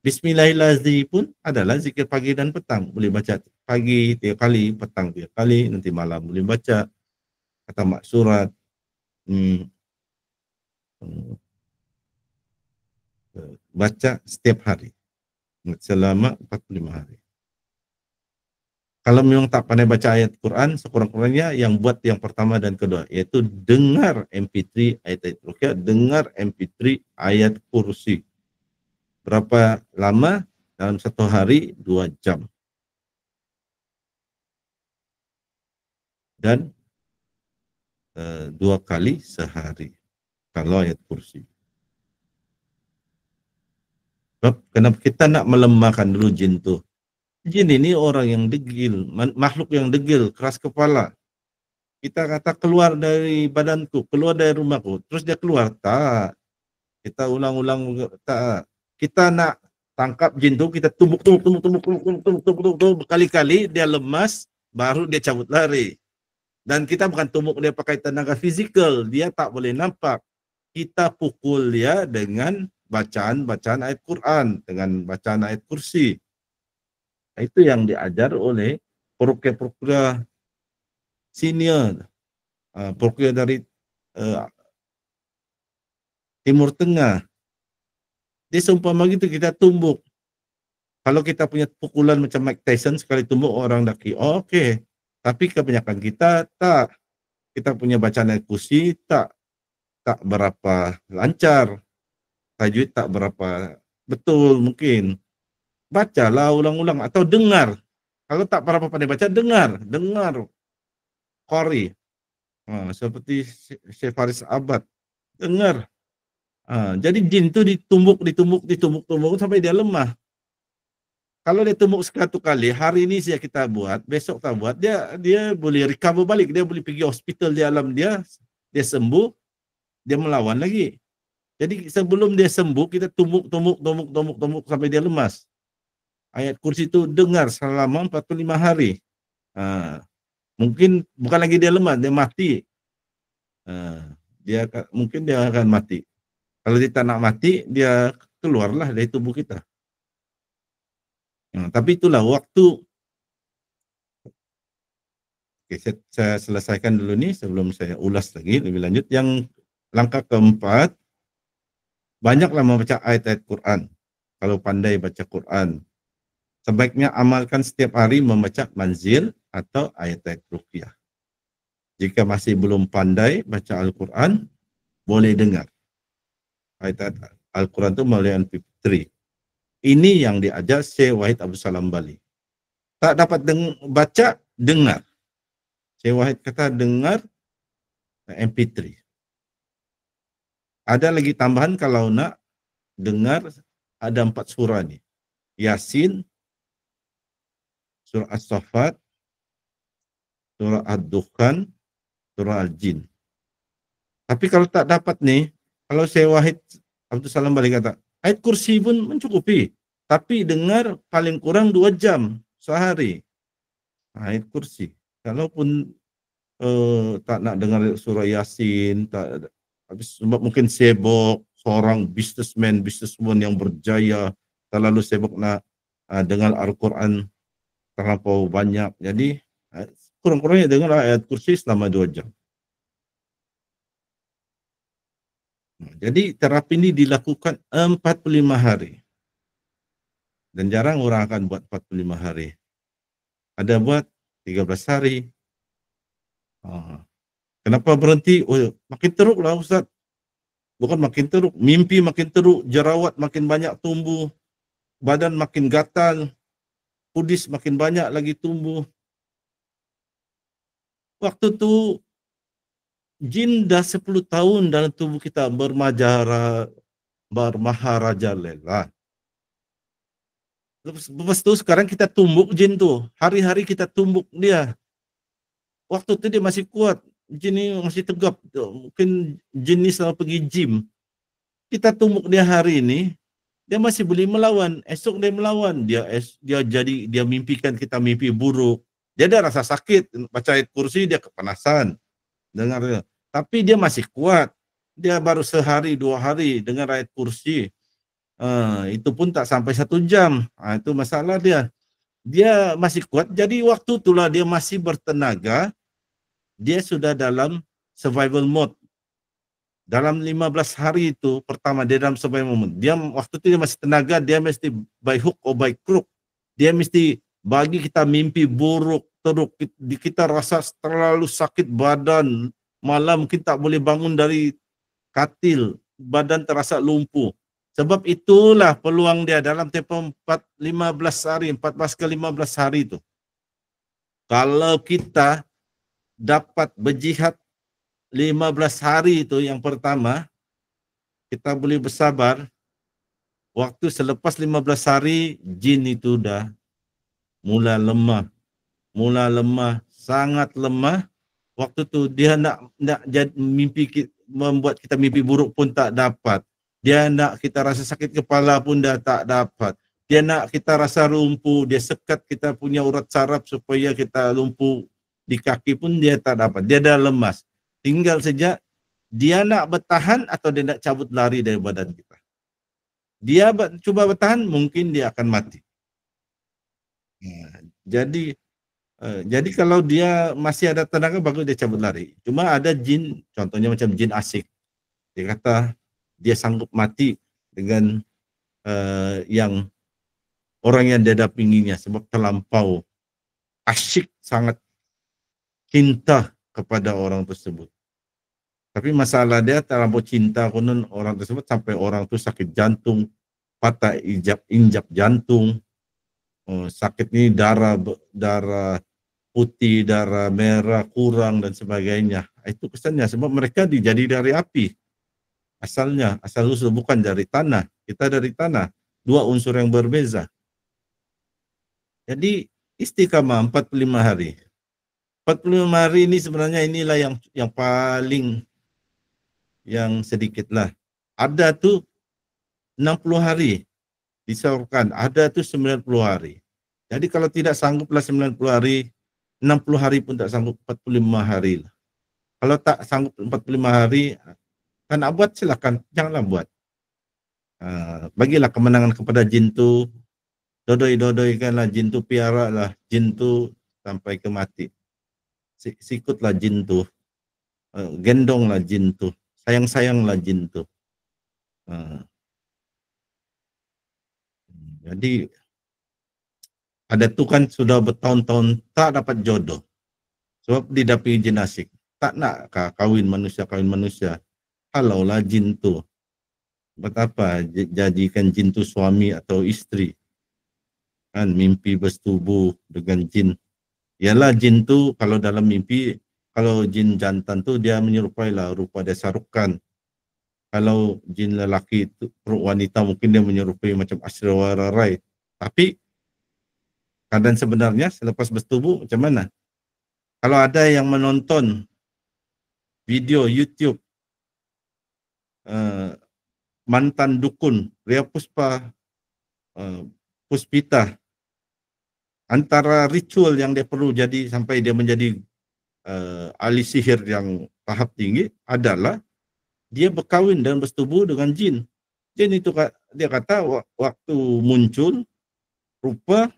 Bismillahirrahmanirrahim pun adalah zikir pagi dan petang. Boleh baca pagi 3 kali, petang 3 kali, nanti malam boleh baca. Kata Maksurat, baca setiap hari selama 45 hari. Kalau memang tak pandai baca ayat Quran, sekurang-kurangnya yang buat yang pertama dan kedua, yaitu dengar MP3 ayat-ayat ruqyah, dengar MP3 ayat kursi. Berapa lama? Dalam 1 hari 2 jam. Dan 2 kali sehari kalau ayat kursi. Sebab kenapa kita nak melemahkan dulu jin tu? Jin ini orang yang degil, makhluk yang degil, keras kepala. Kita kata keluar dari badanku, keluar dari rumahku, terus dia keluar, tak. Kita ulang-ulang, tak. Kita nak tangkap jin tu, kita tumbuk berkali-kali, dia lemas, baru dia cabut lari. Dan kita bukan tumbuk dia pakai tenaga fizikal, dia tak boleh nampak. Kita pukul dia dengan bacaan ayat Quran, dengan bacaan ayat kursi. Itu yang diajar oleh peruqyah senior, peruqyah dari Timur Tengah. Dia seumpama gitu, kita tumbuk. Kalau kita punya pukulan macam Mike Tyson, sekali tumbuk orang daki, okey. Tapi kebanyakan kita tak. Kita punya bacaan ayat kursi tak berapa lancar. Tajwid tak berapa betul mungkin. Bacalah ulang-ulang atau dengar. Kalau tak berapa pandai baca, dengar qari. Seperti Syekh Faris Abad, dengar. Jadi jin tu ditumbuk sampai dia lemah. Kalau dia tumbuk 1 kali, hari ini saja kita buat, besok kita buat, dia boleh recover balik, dia boleh pergi hospital di alam dia sembuh, dia melawan lagi. Jadi sebelum dia sembuh, kita tumbuk sampai dia lemas. Ayat kursi itu dengar selama 45 hari. Mungkin bukan lagi dia lemah, dia mati. Mungkin dia akan mati. Kalau dia tak nak mati, dia keluarlah dari tubuh kita. Tapi itulah waktu. Oke, saya selesaikan dulu ni sebelum saya ulas lagi lebih lanjut. Yang langkah keempat, banyaklah membaca ayat-ayat Quran. Kalau pandai baca Quran, sebaiknya amalkan setiap hari membaca manzil atau ayat-ayat ruqyah. Jika masih belum pandai baca Al-Quran, boleh dengar. Ayat Al-Quran itu melalui MP3. Ini yang diajar Syekh Wahid Abdul Salam Bali. Tak dapat baca, dengar. Syekh Wahid kata dengar MP3. Ada lagi tambahan kalau nak dengar, ada 4 surah ni. Yasin, surah As-Saffat, surah Ad-Dukhan, surah Al-Jin. Tapi kalau tak dapat nih, kalau Syekh Wahid Abdul Salam Bali kata, ayat kursi pun mencukupi. Tapi dengar paling kurang 2 jam sehari. Ayat kursi. Kalaupun tak nak dengar surah Yasin, tak, sebab mungkin sibuk, seorang businessman yang berjaya, terlalu sibuk nak dengar Al-Quran terlampau banyak. Jadi kurang-kurangnya dengar ayat kursi selama 2 jam. Jadi terapi ini dilakukan 45 hari. Dan jarang orang akan buat 45 hari. Ada buat 13 hari. Kenapa berhenti? Oh, makin teruk lah Ustaz. Bukan makin teruk, mimpi makin teruk, jerawat makin banyak tumbuh, badan makin gatal, kudis makin banyak lagi tumbuh. Waktu tu jin dah 10 tahun dalam tubuh kita bermaharaja lelah. Lepas tu sekarang kita tumbuk jin tu. Hari-hari kita tumbuk dia. Waktu tu dia masih kuat. Jin ni masih tegap. Mungkin jin ni selalu pergi gym. Kita tumbuk dia hari ini, dia masih boleh melawan. Esok dia melawan. Dia mimpikan kita mimpi buruk. Dia ada rasa sakit. Baca ayat kursi dia kepanasan. Dengar dia. Tapi dia masih kuat. Dia baru sehari 2 hari dengar ayat kursi. Itu pun tak sampai 1 jam. Itu masalah dia. Dia masih kuat. Jadi waktu itulah dia masih bertenaga. Dia sudah dalam survival mode. Dalam 15 hari itu pertama dia dalam survival mode. Dia waktu itu dia masih tenaga. Dia mesti by hook or by crook. Dia mesti bagi kita mimpi buruk teruk. Kita rasa terlalu sakit badan. Malam mungkin tak boleh bangun dari katil. Badan terasa lumpuh. Sebab itulah peluang dia dalam tempoh 15 hari, 14 ke 15 hari itu. Kalau kita dapat berjihad 15 hari itu yang pertama, kita boleh bersabar. Waktu selepas 15 hari, jin itu dah mula lemah. Mula lemah, sangat lemah. Waktu tu dia nak membuat kita mimpi buruk pun tak dapat. Dia nak kita rasa sakit kepala pun dah tak dapat. Dia nak kita rasa lumpuh, dia sekat kita punya urat saraf supaya kita lumpuh di kaki pun dia tak dapat. Dia dah lemas. Tinggal saja dia nak bertahan atau dia nak cabut lari dari badan kita. Dia cuba bertahan, mungkin dia akan mati. Jadi kalau dia masih ada tenaga, bagus dia cabut lari. Cuma ada jin, contohnya macam jin asik. Dia kata dia sanggup mati dengan yang orang yang dia dampinginya sebab terlampau asyik, sangat cinta kepada orang tersebut. Tapi masalah dia terlampau cinta konon orang tersebut sampai orang tu sakit jantung, patah injap jantung, sakit ni darah putih, darah merah kurang dan sebagainya. Itu kesannya sebab mereka dijadi dari api. Asal usul bukan dari tanah. Kita dari tanah. 2 unsur yang berbeza. Jadi istiqamah 45 hari. 45 hari ini sebenarnya inilah yang paling yang sedikit lah. Ada tuh 60 hari disalurkan. Ada tuh 90 hari. Jadi kalau tidak sangguplah 90 hari, 60 hari pun tak sanggup, 45 hari lah. Kalau tak sanggup 45 hari, kan nak buat silakan, janganlah buat. Bagilah kemenangan kepada jin tu, dodoi-dodoikanlah jin tu, piara lah jin tu sampai ke mati. Sikutlah jin tu, gendonglah jin tu, sayang-sayanglah jin tu. Jadi ada tu kan sudah bertahun-tahun tak dapat jodoh sebab didampingi jin asik. tak nak kawin manusia. Kalaulah jin tu, betapa jadikan jin tu suami atau isteri, kan mimpi bersetubuh dengan jin. Ialah jin tu kalau dalam mimpi, kalau jin jantan tu dia menyerupai lah rupa dia sarukan. Kalau jin lelaki itu wanita mungkin dia menyerupai macam Aishwarya Rai. Tapi keadaan sebenarnya selepas bersetubuh macam mana? Kalau ada yang menonton video YouTube mantan dukun Ria Puspa Puspita, antara ritual yang dia perlu jadi sampai dia menjadi ahli sihir yang tahap tinggi adalah dia berkahwin dan bersetubuh dengan jin. Jin itu dia kata waktu muncul rupa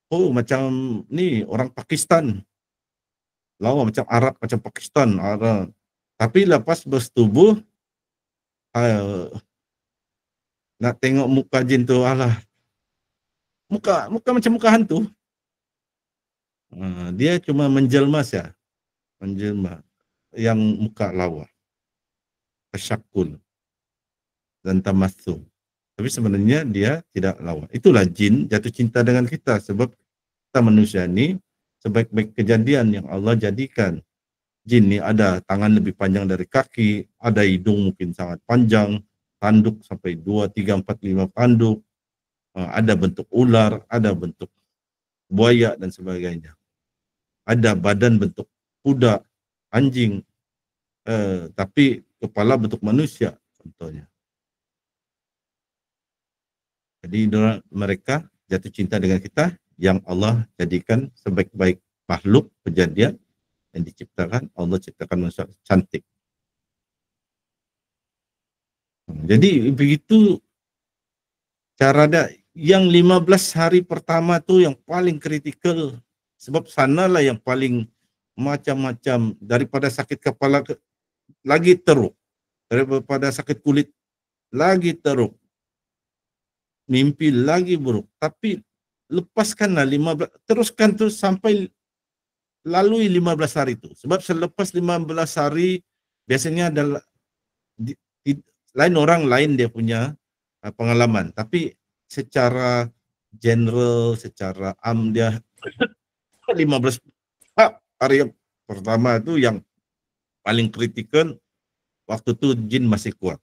macam ni orang Pakistan, lawa macam Arab, macam Pakistan, Arab. Tapi lepas bersetubuh nak tengok muka jin tu, alah, muka macam muka hantu. Dia cuma menjelma saja, menjelma yang muka lawa, tasyakul dan tamassum. Tapi sebenarnya dia tidak lawa. Itulah jin jatuh cinta dengan kita sebab kita manusia ni sebaik-baik kejadian yang Allah jadikan. Jin ni ada tangan lebih panjang dari kaki, ada hidung mungkin sangat panjang, tanduk sampai 2, 3, 4, 5 tanduk, ada bentuk ular, ada bentuk buaya dan sebagainya. Ada badan bentuk kuda, anjing, tapi kepala bentuk manusia contohnya. Jadi mereka jatuh cinta dengan kita yang Allah jadikan sebaik-baik makhluk kejadian yang diciptakan. Allah ciptakan manusia cantik. Jadi begitu cara dia. Yang 15 hari pertama tu yang paling kritikal, sebab sanalah yang paling macam-macam, daripada sakit kepala lagi teruk, daripada sakit kulit lagi teruk, mimpi lagi buruk. Tapi lepaskanlah 15, teruskan tu sampai lalui 15 hari itu. Sebab selepas 15 hari biasanya adalah lain orang lain dia punya pengalaman, tapi secara general, secara dia 15 hari yang pertama itu yang paling kritikal. Waktu itu jin masih kuat.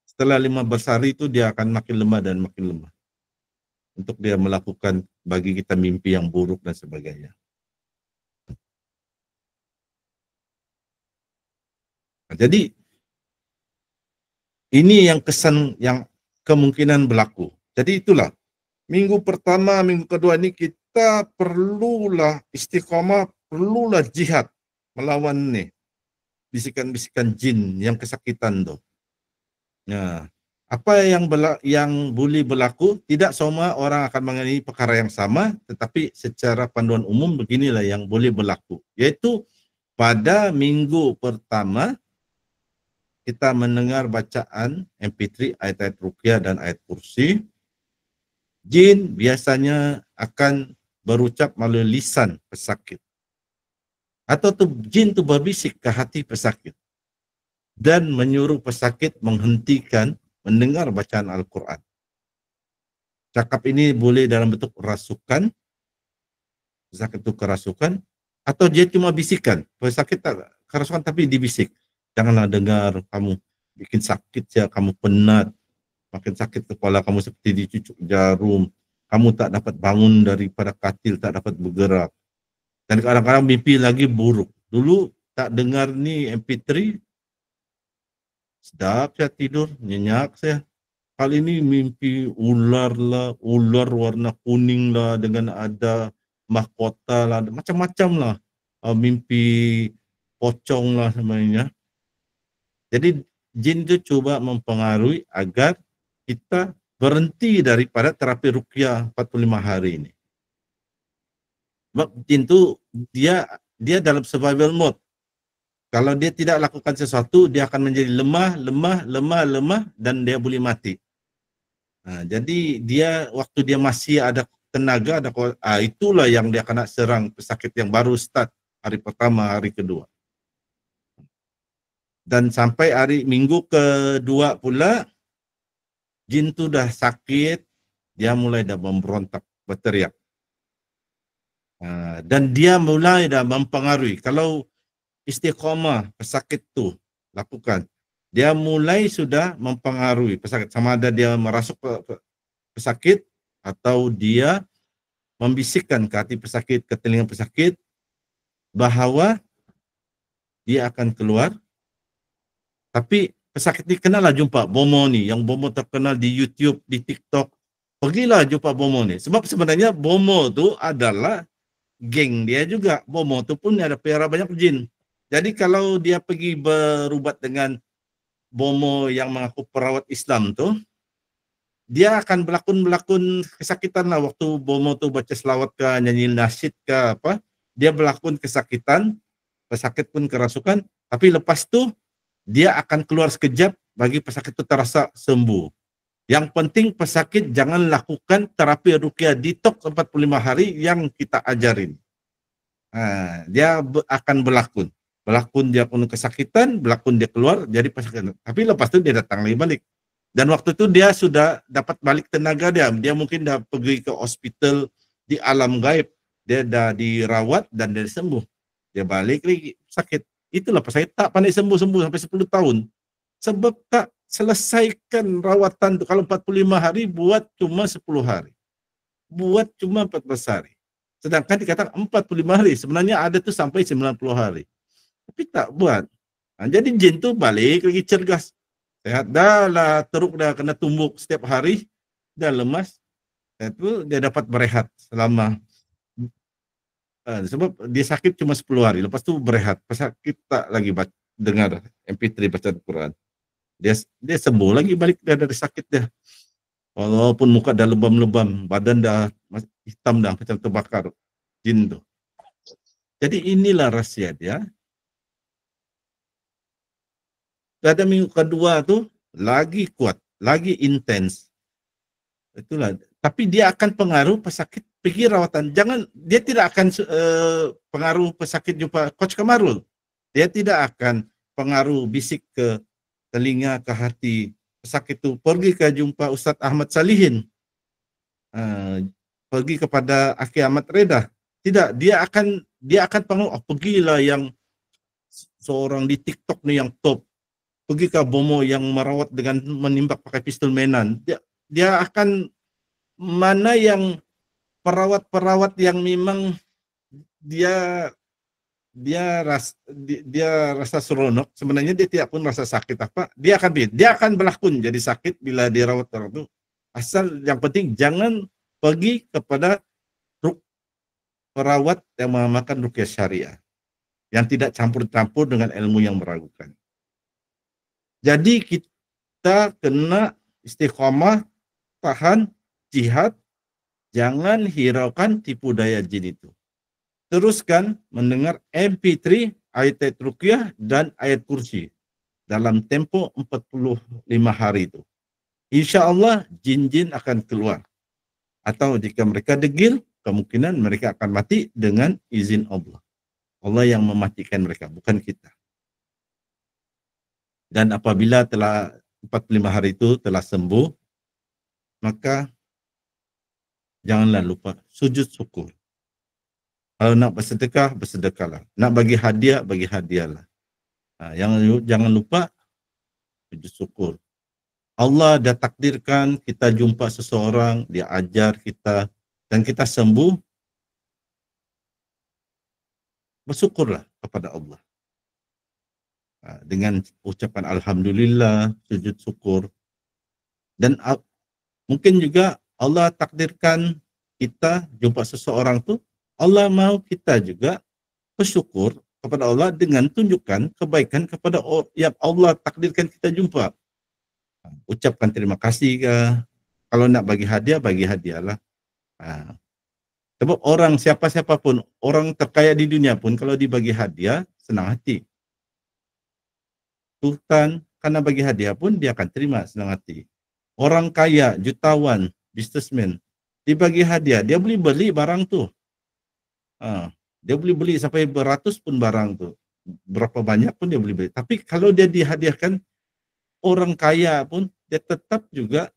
Setelah 15 hari itu dia akan makin lemah dan makin lemah untuk dia melakukan bagi kita mimpi yang buruk dan sebagainya. Jadi ini yang kesan yang kemungkinan berlaku. Jadi itulah minggu pertama, minggu kedua ini kita perlulah istiqamah, perlulah jihad melawan nih bisikan-bisikan jin yang kesakitan tuh. Nah, apa yang boleh berlaku? Tidak semua orang akan mengalami perkara yang sama, tetapi secara panduan umum beginilah yang boleh berlaku. Yaitu pada minggu pertama kita mendengar bacaan MP3 ayat-ayat ruqyah dan ayat kursi. Jin biasanya akan berucap melalui lisan pesakit. Atau jin itu berbisik ke hati pesakit dan menyuruh pesakit menghentikan mendengar bacaan Al-Quran. Cakap ini boleh dalam bentuk rasukan, pesakit itu kerasukan, atau dia cuma bisikan. Pesakit tak kerasukan tapi dibisik. Janganlah dengar, kamu bikin sakit ya, kamu penat, makin sakit kepala kamu seperti dicucuk jarum, kamu tak dapat bangun daripada katil, tak dapat bergerak. Dan kadang-kadang mimpi lagi buruk. Dulu tak dengar ni MP3, sedap saya tidur, nyenyak saya. Kali ini mimpi ular lah, ular warna kuning lah, dengan ada mahkota lah, macam-macam lah. Mimpi pocong lah sebenarnya. Jadi jin itu coba mempengaruhi agar kita berhenti daripada terapi ruqyah 45 hari ini. Sebab jin itu dia dalam survival mode. Kalau dia tidak lakukan sesuatu, dia akan menjadi lemah dan dia boleh mati. Jadi dia waktu dia masih ada tenaga, itulah yang dia kena serang pesakit yang baru start hari pertama, hari kedua. Dan sampai hari Minggu kedua pula, jin tu dah sakit, dia mulai dah memberontak, berteriak. Dan dia mulai dah mempengaruhi. Kalau istiqamah pesakit tu lakukan, dia mulai sudah mempengaruhi pesakit. Sama ada dia merasuk ke pesakit atau dia membisikkan ke hati pesakit, ke telinga pesakit, bahawa dia akan keluar. Tapi pesakit ni kenalah jumpa Bomo ni, yang Bomo terkenal di YouTube, di TikTok. Pergilah jumpa Bomo ni. Sebab sebenarnya Bomo tu adalah geng dia juga. Bomo tu pun ada pelihara banyak jin. Jadi kalau dia pergi berubat dengan Bomo yang mengaku perawat Islam tu, dia akan berlakon kesakitan lah waktu Bomo tu baca selawat ke, nyanyi nasyid ke apa. Dia berlakon kesakitan, pesakit pun kerasukan, tapi lepas tu dia akan keluar sekejap bagi pesakit itu terasa sembuh. Yang penting pesakit jangan lakukan terapi ruqyah detox 45 hari yang kita ajarin. Dia akan berlakon. Berlakon dia penuh kesakitan, berlakon dia keluar, jadi pesakit. Tapi lepas itu dia datang lagi balik. Dan waktu itu dia sudah dapat balik tenaga dia. Dia mungkin dah pergi ke hospital di alam gaib. Dia dah dirawat dan dia sembuh. Dia balik lagi sakit. Itulah pesakit tak pandai sembuh-sembuh sampai 10 tahun. Sebab tak selesaikan rawatan tu. Kalau 45 hari, buat cuma 10 hari. Buat cuma 14 hari. Sedangkan dikatakan 45 hari. Sebenarnya ada tu sampai 90 hari. Tapi tak buat. Jadi jin tu balik lagi cergas. Sehat dah lah, teruk dah kena tumbuk setiap hari. Dah lemas. Itu dia dapat berehat selama sebab dia sakit cuma 10 hari. Lepas tu berehat. Pesakit tak lagi dengar MP3 baca Al-Quran. Dia sembuh lagi balik dari sakit dia. Walaupun muka dah lebam-lebam, badan dah hitam dah macam terbakar jin tu. Jadi inilah rahsia dia. Pada minggu kedua tu lagi kuat, lagi intens. Itulah. Tapi dia akan pengaruh pesakit pergi rawatan. Jangan, dia tidak akan pengaruh pesakit jumpa Coach Kamarul. Dia tidak akan pengaruh bisik ke telinga, ke hati pesakit itu. Pergi ke jumpa Ustaz Ahmad Salihin. Pergi kepada Aki Ahmad Reda. Tidak, dia akan pengaruh. Pergilah yang seorang di TikTok ni yang top. Pergi ke Bomo yang merawat dengan menimbak pakai pistol mainan. Dia akan mana yang perawat-perawat yang memang dia rasa seronok, sebenarnya dia tidak pun rasa sakit apa, dia akan berlakon jadi sakit bila dirawat orang itu. Asal yang penting jangan pergi kepada perawat yang mengamalkan ruqyah syariah yang tidak campur-campur dengan ilmu yang meragukan. Jadi kita kena istiqamah, tahan, jihad, jangan hiraukan tipu daya jin itu. Teruskan mendengar MP3 ayat ruqyah dan ayat kursi dalam tempo 45 hari itu. Insya Allah jin-jin akan keluar. Atau jika mereka degil, kemungkinan mereka akan mati dengan izin Allah. Allah yang mematikan mereka, bukan kita. Dan apabila telah 45 hari itu telah sembuh, maka janganlah lupa sujud syukur. Kalau nak bersedekah, bersedekahlah. Nak bagi hadiahlah. Jangan lupa sujud syukur. Allah dah takdirkan kita jumpa seseorang, dia ajar kita, dan kita sembuh, bersyukurlah kepada Allah. Dengan ucapan Alhamdulillah, sujud syukur. Dan mungkin juga Allah takdirkan kita jumpa seseorang tu, Allah mau kita juga bersyukur kepada Allah dengan tunjukkan kebaikan kepada yang Allah takdirkan kita jumpa. Ucapkan terima kasih ke. Kalau nak bagi hadiahlah. Sebab orang siapa-siapa pun, orang terkaya di dunia pun kalau dibagi hadiah, senang hati. Sultan, karena bagi hadiah pun dia akan terima senang hati. Orang kaya, jutawan, businessman, dibagi hadiah, dia boleh beli barang tu. Dia boleh beli sampai beratus pun barang tu. berapa banyak pun dia boleh beli. Tapi kalau dia dihadiahkan orang kaya pun, dia tetap juga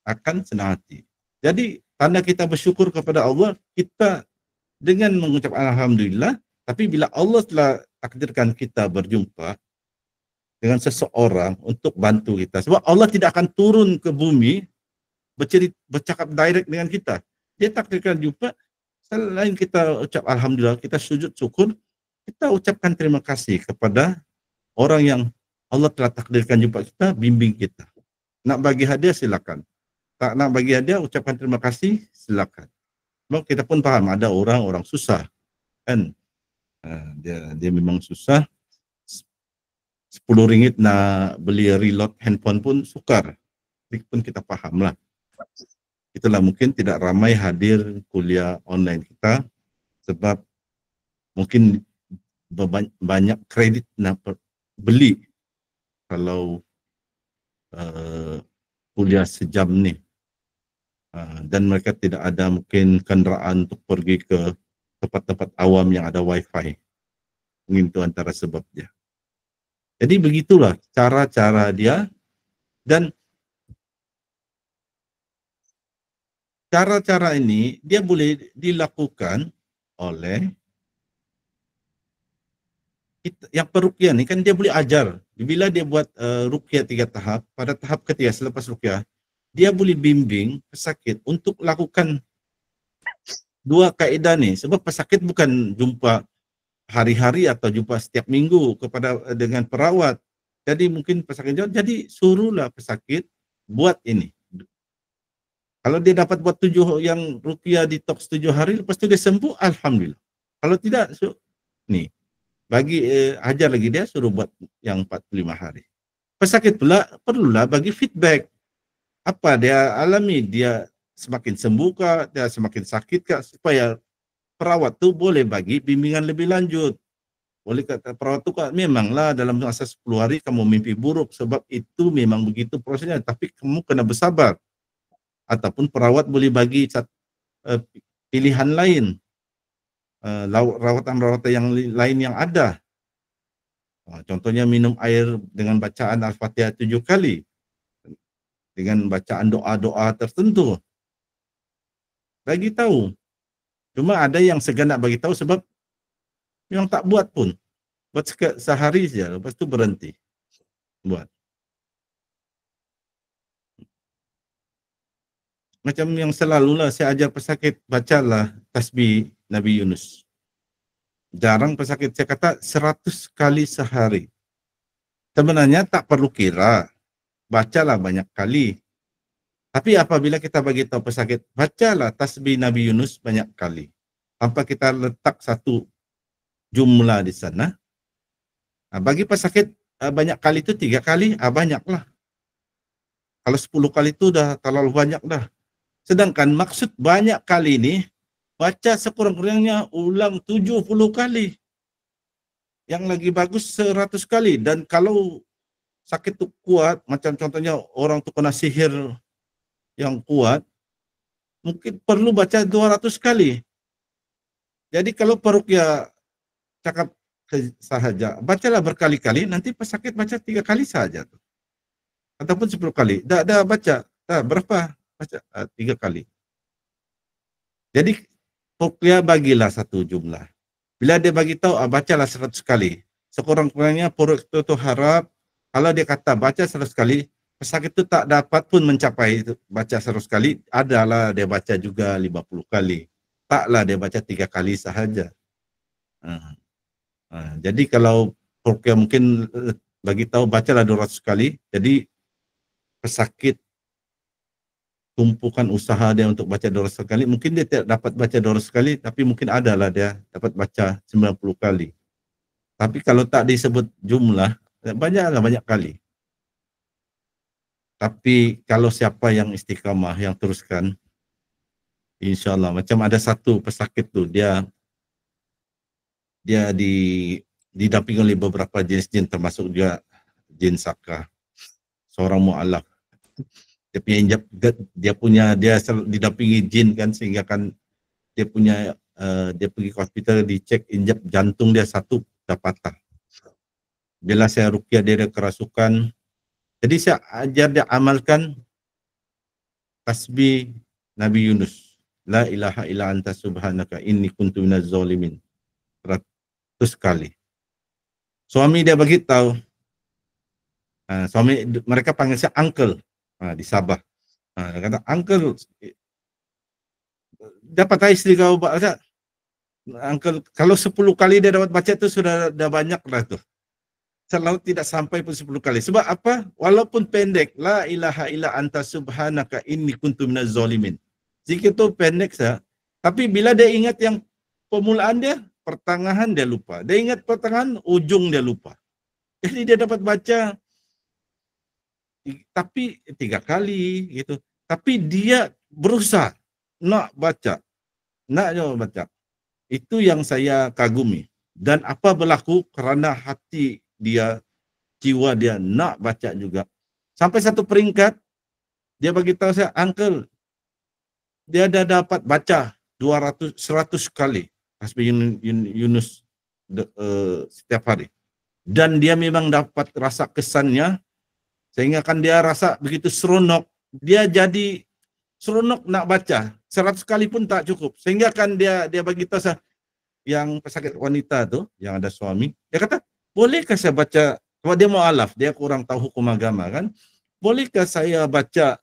akan senang hati. Jadi tanda kita bersyukur kepada Allah, kita dengan mengucap alhamdulillah. Tapi bila Allah telah takdirkan kita berjumpa dengan seseorang untuk bantu kita, sebab Allah tidak akan turun ke bumi bercakap direct dengan kita. Dia takdirkan jumpa, selain kita ucap alhamdulillah, kita sujud syukur, kita ucapkan terima kasih kepada orang yang Allah telah takdirkan jumpa kita, bimbing kita. Nak bagi hadiah silakan. Tak nak bagi hadiah, ucapkan terima kasih, silakan. Sebab kita pun faham ada orang susah, kan? Dia memang susah. RM10 nak beli reload handphone pun sukar. Itu pun kita faham lah. Itulah mungkin tidak ramai hadir kuliah online kita sebab mungkin banyak kredit nak beli kalau kuliah sejam ni. Dan mereka tidak ada mungkin kenderaan untuk pergi ke tempat-tempat awam yang ada wifi. Mungkin itu antara sebabnya. Jadi begitulah cara-cara dia, dan cara-cara ini dia boleh dilakukan oleh yang peruqyah ni, kan dia boleh ajar. Bila dia buat ruqyah 3 tahap, pada tahap ketiga selepas ruqyah, dia boleh bimbing pesakit untuk lakukan 2 kaedah ni. Sebab pesakit bukan jumpa hari-hari atau jumpa setiap minggu dengan perawat. Jadi mungkin pesakit jauh, jadi suruhlah pesakit buat ini. Kalau dia dapat buat 7 yang ruqyah detox 7 hari, lepas tu dia sembuh, alhamdulillah. Kalau tidak, ni bagi ajar lagi dia, suruh buat yang 45 hari. Pesakit pula perlulah bagi feedback. Apa dia alami, dia semakin sembuh kah, dia semakin sakit kah, supaya perawat tu boleh bagi bimbingan lebih lanjut. Boleh kata perawat tu kah, memanglah dalam masa 10 hari kamu mimpi buruk, sebab itu memang begitu prosesnya, tapi kamu kena bersabar. Ataupun perawat boleh bagi pilihan lain, rawatan-rawatan yang lain yang ada. Contohnya minum air dengan bacaan Al-Fatihah 7 kali, dengan bacaan doa-doa tertentu. Bagi tahu. Cuma ada yang segan nak bagi tahu sebab memang tak buat pun. Buat sehari saja, lepas tu berhenti buat. Macam yang selalulah saya ajar pesakit, bacalah tasbih Nabi Yunus. Jarang pesakit saya kata 100 kali sehari. Sebenarnya tak perlu kira, bacalah banyak kali. Tapi apabila kita bagi tahu pesakit, bacalah tasbih Nabi Yunus banyak kali, tanpa kita letak satu jumlah di sana. Bagi pesakit banyak kali itu 3 kali, banyaklah. Kalau 10 kali itu dah terlalu banyak dah. Sedangkan maksud banyak kali ini, baca sekurang-kurangnya ulang 70 kali. Yang lagi bagus 100 kali. Dan kalau sakit itu kuat, macam contohnya orang tu kena sihir yang kuat, mungkin perlu baca 200 kali. Jadi kalau peruqyah cakap sahaja, bacalah berkali-kali, nanti pesakit baca 3 kali saja. Ataupun 10 kali. Dah baca. Berapa? Baca 3 kali. Jadi ruqyah bagilah satu jumlah. Bila dia bagi tahu, bacalah 100 kali. Sekurang-kurangnya peruqyah itu harap, kalau dia kata baca 100 kali, pesakit itu tak dapat pun mencapai baca 100 kali, adalah dia baca juga 50 kali. Taklah dia baca 3 kali sahaja. Jadi kalau ruqyah mungkin bagi tahu bacalah 200 kali, jadi pesakit tumpukan usaha dia untuk baca 200 kali, mungkin dia tidak dapat baca 200 kali, tapi mungkin adalah dia dapat baca 90 kali. Tapi kalau tak disebut jumlah, banyak kali. Tapi kalau siapa yang istiqamah, yang teruskan, insyaAllah. Macam ada satu pesakit tu, dia didampingi oleh beberapa jenis jin, termasuk juga jin saka, seorang mu'alaf. Dia didampingi jin kan, sehingga kan dia pergi ke hospital, dicek injap jantung dia 1 dah patah. Bila saya ruqyah dia ada kerasukan, jadi saya ajar dia amalkan tasbih Nabi Yunus. La ilaha illa anta subhanaka inni kuntu minaz zalimin. 100 kali. Suami dia bagi tahu. Suami mereka panggil saya uncle di Sabah. Dia kata, uncle, dapat tak isteri kau baca? Uncle, kalau 10 kali dia dapat baca itu sudah banyak lah tuh. Selalu tidak sampai pun 10 kali. Sebab apa? Walaupun pendek, la ilaha illa anta subhanaka inni kuntu minaz zalimin. Zikir itu pendek sah. Tapi bila dia ingat yang permulaan dia, pertengahan dia lupa. Dia ingat pertengahan, ujung dia lupa. Jadi dia dapat baca tapi 3 kali gitu. Tapi dia berusaha nak baca. Itu yang saya kagumi. Dan apa berlaku kerana hati dia, jiwa dia nak baca juga. Sampai satu peringkat, dia bagi tahu saya, uncle, dia dah dapat baca 100 kali tasbih Yunus setiap hari. Dan dia memang dapat rasa kesannya, sehingga kan dia rasa begitu seronok, dia jadi seronok nak baca. 100 kali pun tak cukup. Sehingga kan dia bagi tahu saya, yang pesakit wanita tu, yang ada suami, dia kata, bolehkah saya baca, kalau dia mau alaf, dia kurang tahu hukum agama kan, bolehkah saya baca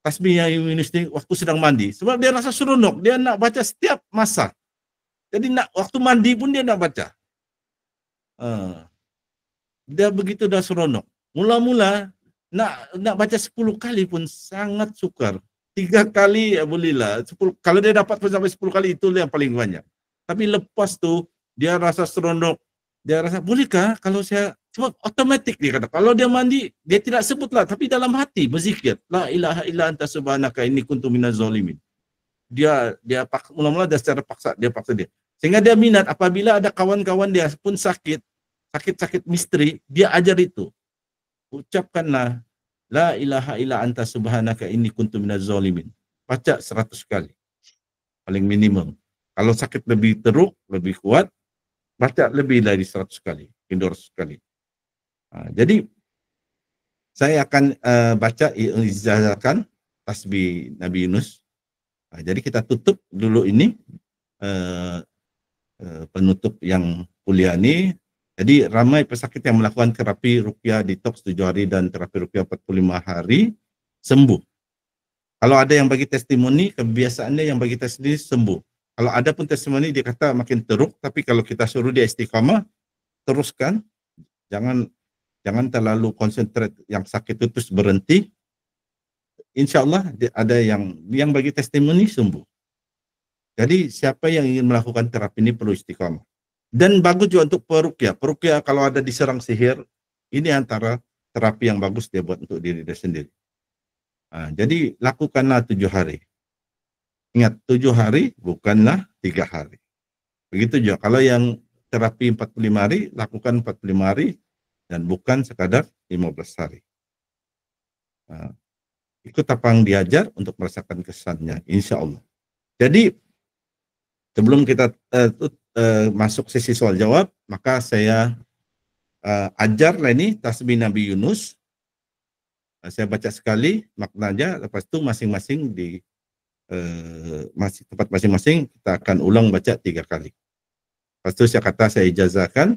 tasbih Yunus ini waktu sedang mandi? Sebab dia rasa seronok, dia nak baca setiap masa. Jadi waktu mandi pun dia nak baca. Dia begitu dah seronok. Mula-mula nak baca 10 kali pun sangat sukar. 3 kali ya bolehlah. 10, kalau dia dapat sampai 10 kali itu yang paling banyak. Tapi lepas tu dia rasa seronok. Dia rasa bolehkah kalau saya, sebab otomatik dia kata. Kalau dia mandi dia tidak sebutlah, tapi dalam hati berzikir. La ilaha illa anta subhanaka inni kuntu minaz zalimin. Dia mula-mula dia secara paksa dia. Sehingga dia minat apabila ada kawan-kawan dia pun sakit misteri, dia ajar itu. Ucapkanlah la ilaha illa anta subhanaka inni kuntu minaz zalimin. Baca 100 kali. Paling minimum. Kalau sakit lebih teruk, lebih kuat, baca lebih dari 100 kali, 200 kali. Jadi saya akan baca ijazahkan tasbih Nabi Yunus. Jadi kita tutup dulu ini penutup yang kuliah ini. Jadi ramai pesakit yang melakukan terapi ruqyah detox 7 hari dan terapi ruqyah 45 hari sembuh. Kalau ada yang bagi testimoni, kebiasaannya yang bagi testimoni sembuh. Kalau ada pun testimoni dia kata makin teruk, tapi kalau kita suruh dia istiqamah, teruskan. Jangan terlalu konsentrat yang sakit itu terus berhenti. Insya Allah ada yang bagi testimoni sembuh. Jadi siapa yang ingin melakukan terapi ini perlu istiqamah. Dan bagus juga untuk peruqyah. Peruqyah kalau ada diserang sihir, ini antara terapi yang bagus dia buat untuk diri dia sendiri. Jadi lakukanlah 7 hari. Ingat, 7 hari bukanlah 3 hari. Begitu juga kalau yang terapi 45 hari, lakukan 45 hari dan bukan sekadar 15 hari. Ikut apa yang diajar untuk merasakan kesannya, insya Allah. Jadi sebelum kita masuk sesi soal jawab, maka saya ajarlah ini tasbih Nabi Yunus. Saya baca sekali maknanya, lepas itu masing-masing di tempat masing-masing kita akan ulang baca 3 kali. Lepas itu saya ijazahkan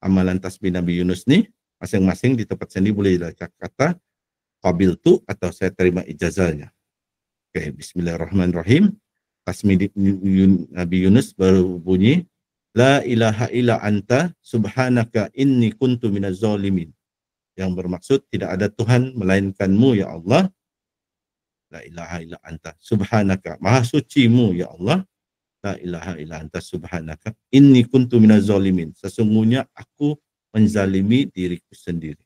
amalan tasbih Nabi Yunus ini, masing-masing di tempat sendiri boleh baca kata qabiltu atau saya terima ijazahnya. Oke, bismillahirrahmanirrahim. Tasbih Nabi Yunus berbunyi, la ilaha illa anta subhanaka inni kuntu minaz zalimin. Yang bermaksud tidak ada Tuhan melainkanmu ya Allah. La ilaha illa anta subhanaka, maha sucimu ya Allah. La ilaha illa anta subhanaka inni kuntu minaz zalimin. Sesungguhnya aku menzalimi diriku sendiri.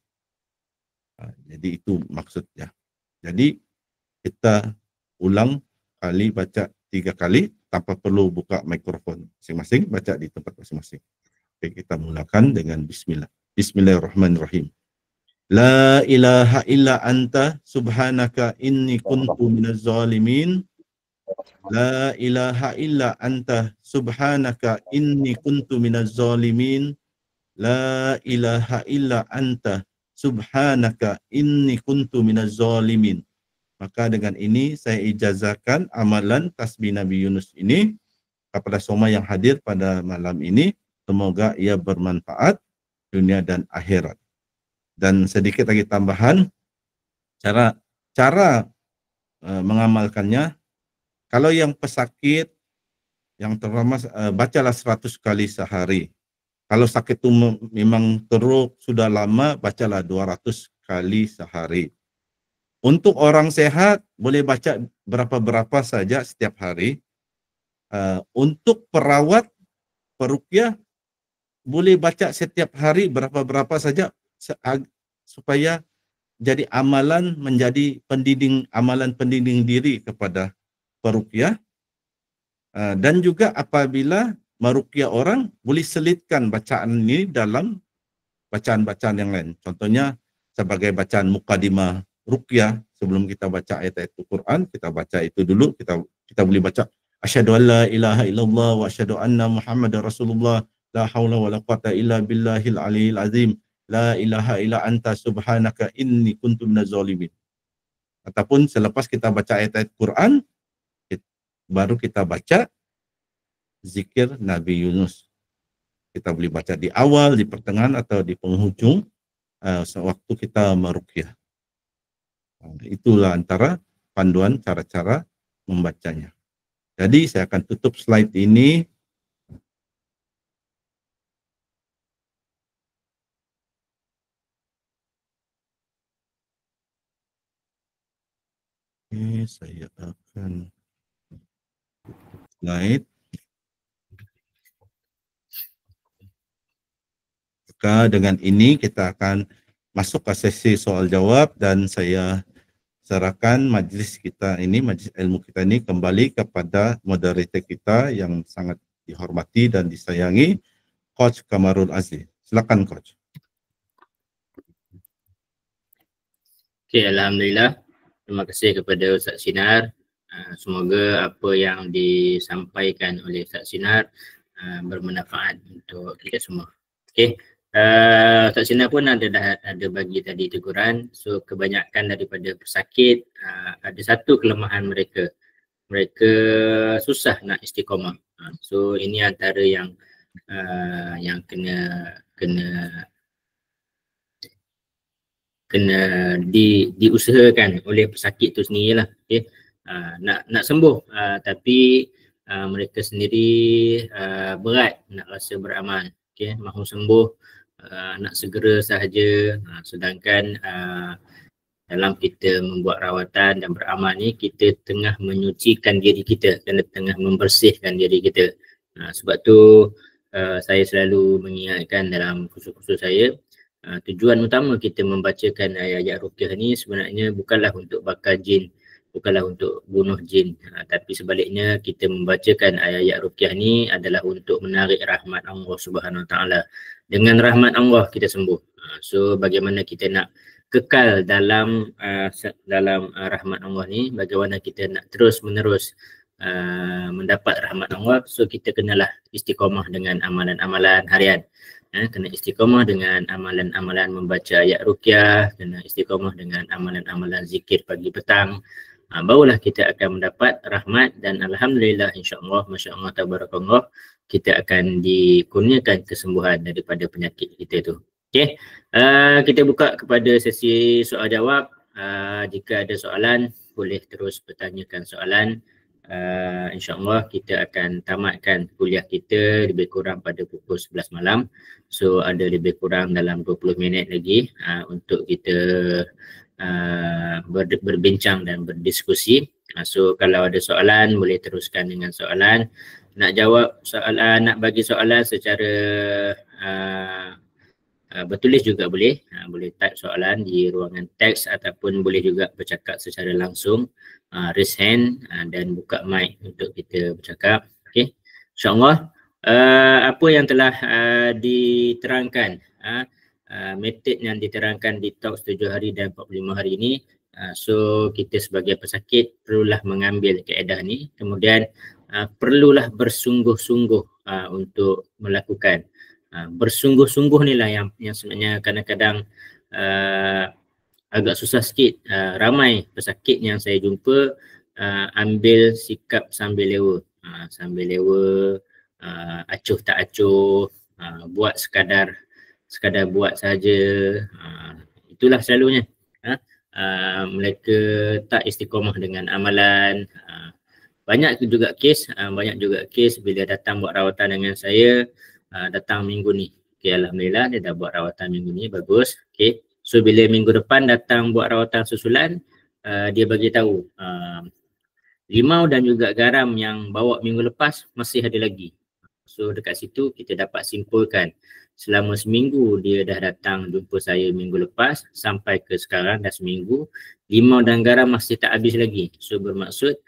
Jadi itu maksudnya. Jadi kita ulang kali baca 3 kali tanpa perlu buka mikrofon. Masing-masing baca di tempat masing-masing. Oke, kita mulakan dengan bismillah. Bismillahirrahmanirrahim. La ilaha illa anta subhanaka inni kuntu minaz zalimin. La ilaha illa anta subhanaka inni kuntu minaz zalimin. la ilaha illa anta subhanaka inni kuntu minaz zalimin. Maka dengan ini saya ijazahkan amalan tasbih Nabi Yunus ini kepada semua yang hadir pada malam ini. Semoga ia bermanfaat dunia dan akhirat. Dan sedikit lagi tambahan, cara mengamalkannya. Kalau yang pesakit, yang terutama bacalah 100 kali sehari. Kalau sakit itu memang teruk, sudah lama, bacalah 200 kali sehari. Untuk orang sehat, boleh baca berapa-berapa saja setiap hari. Untuk perawat, peruqyah, boleh baca setiap hari berapa-berapa saja, supaya jadi amalan, menjadi amalan pendinding diri kepada peruqyah. Dan juga apabila meruqyah orang, boleh selitkan bacaan ini dalam bacaan-bacaan yang lain. Contohnya sebagai bacaan muqaddimah ruqyah, sebelum kita baca ayat-ayat Al-Quran, kita baca itu dulu. Kita boleh baca asyhadu an la ilaha illallah wa asyhadu anna Muhammadar Rasulullah, la haula wala quwata illa billahil aliyil azim, la ilaha illa anta subhanaka inni kuntu minaz zalimin. Ataupun selepas kita baca ayat-ayat Quran, baru kita baca zikir Nabi Yunus. Kita boleh baca di awal, di pertengahan, atau di penghujung sewaktu kita meruqyah. Itulah antara panduan cara-cara membacanya. Jadi saya akan tutup slide ini. Oke, saya akan slide. Maka dengan ini kita akan masuk ke sesi soal jawab, dan saya serahkan majlis kita ini, majlis ilmu kita ini kembali kepada moderator kita yang sangat dihormati dan disayangi, Coach Kamarul Azli. Silakan Coach. Okey, alhamdulillah. Terima kasih kepada Ustaz Sinar. Semoga apa yang disampaikan oleh Ustaz Sinar bermanfaat untuk kita semua. Okey. Ustaz Sinar pun ada bagi tadi teguran. So kebanyakan daripada pesakit ada satu kelemahan mereka. Mereka susah nak istiqamah. So ini antara yang kena diusahakan oleh pesakit tu sendirilah. Okay. Nak sembuh, tapi mereka sendiri berat nak rasa beramal. Okay. Mahu sembuh, nak segera sahaja, sedangkan dalam kita membuat rawatan dan beramal ni, kita tengah menyucikan diri kita, tengah membersihkan diri kita. Sebab tu saya selalu mengingatkan dalam kursus-kursus saya, tujuan utama kita membacakan ayat-ayat ruqyah ni sebenarnya bukanlah untuk bakar jin, bukanlah untuk bunuh jin, tapi sebaliknya kita membacakan ayat-ayat ruqyah ni adalah untuk menarik rahmat Allah Subhanahu Wa Taala. Dengan rahmat Allah kita sembuh. So bagaimana kita nak kekal dalam rahmat Allah ni, bagaimana kita nak terus menerus mendapat rahmat Allah. So kita kenalah istiqamah dengan amalan-amalan harian. Kena istiqamah dengan amalan-amalan membaca ayat ruqyah, kena istiqamah dengan amalan-amalan zikir pagi petang. Barulah kita akan mendapat rahmat, dan alhamdulillah insya-Allah, masya-Allah, tabarakallah, kita akan dikurniakan kesembuhan daripada penyakit kita tu. Okey. Kita buka kepada sesi soal jawab. Jika ada soalan, boleh terus bertanyakan soalan. InsyaAllah kita akan tamatkan kuliah kita lebih kurang pada pukul 11 malam. So ada lebih kurang dalam 20 minit lagi untuk kita berbincang dan berdiskusi. So kalau ada soalan, boleh teruskan dengan soalan. Nak jawab soalan, nak bagi soalan secara bertulis juga boleh. Boleh type soalan di ruangan teks, ataupun boleh juga bercakap secara langsung, raise hand dan buka mic untuk kita bercakap. Okey, insyaAllah apa yang telah diterangkan, metod yang diterangkan di talk 7 hari dan 45 hari ini, so kita sebagai pesakit perlulah mengambil kaedah ni, kemudian perlulah bersungguh-sungguh untuk melakukan. Bersungguh-sungguh ni lah yang sebenarnya kadang-kadang agak susah sikit. Ramai pesakit yang saya jumpa ambil sikap sambil lewa, acuh tak acuh, buat sekadar buat saja. Itulah selalunya. Mereka tak istiqomah dengan amalan. Banyak juga kes bila datang buat rawatan dengan saya, datang minggu ni. Okay, alhamdulillah dia dah buat rawatan minggu ni, bagus. Okay. So bila minggu depan datang buat rawatan susulan, dia bagi tahu limau dan juga garam yang bawa minggu lepas masih ada lagi. So dekat situ kita dapat simpulkan selama seminggu dia dah datang jumpa saya minggu lepas sampai ke sekarang dah seminggu, limau dan garam masih tak habis lagi. So bermaksud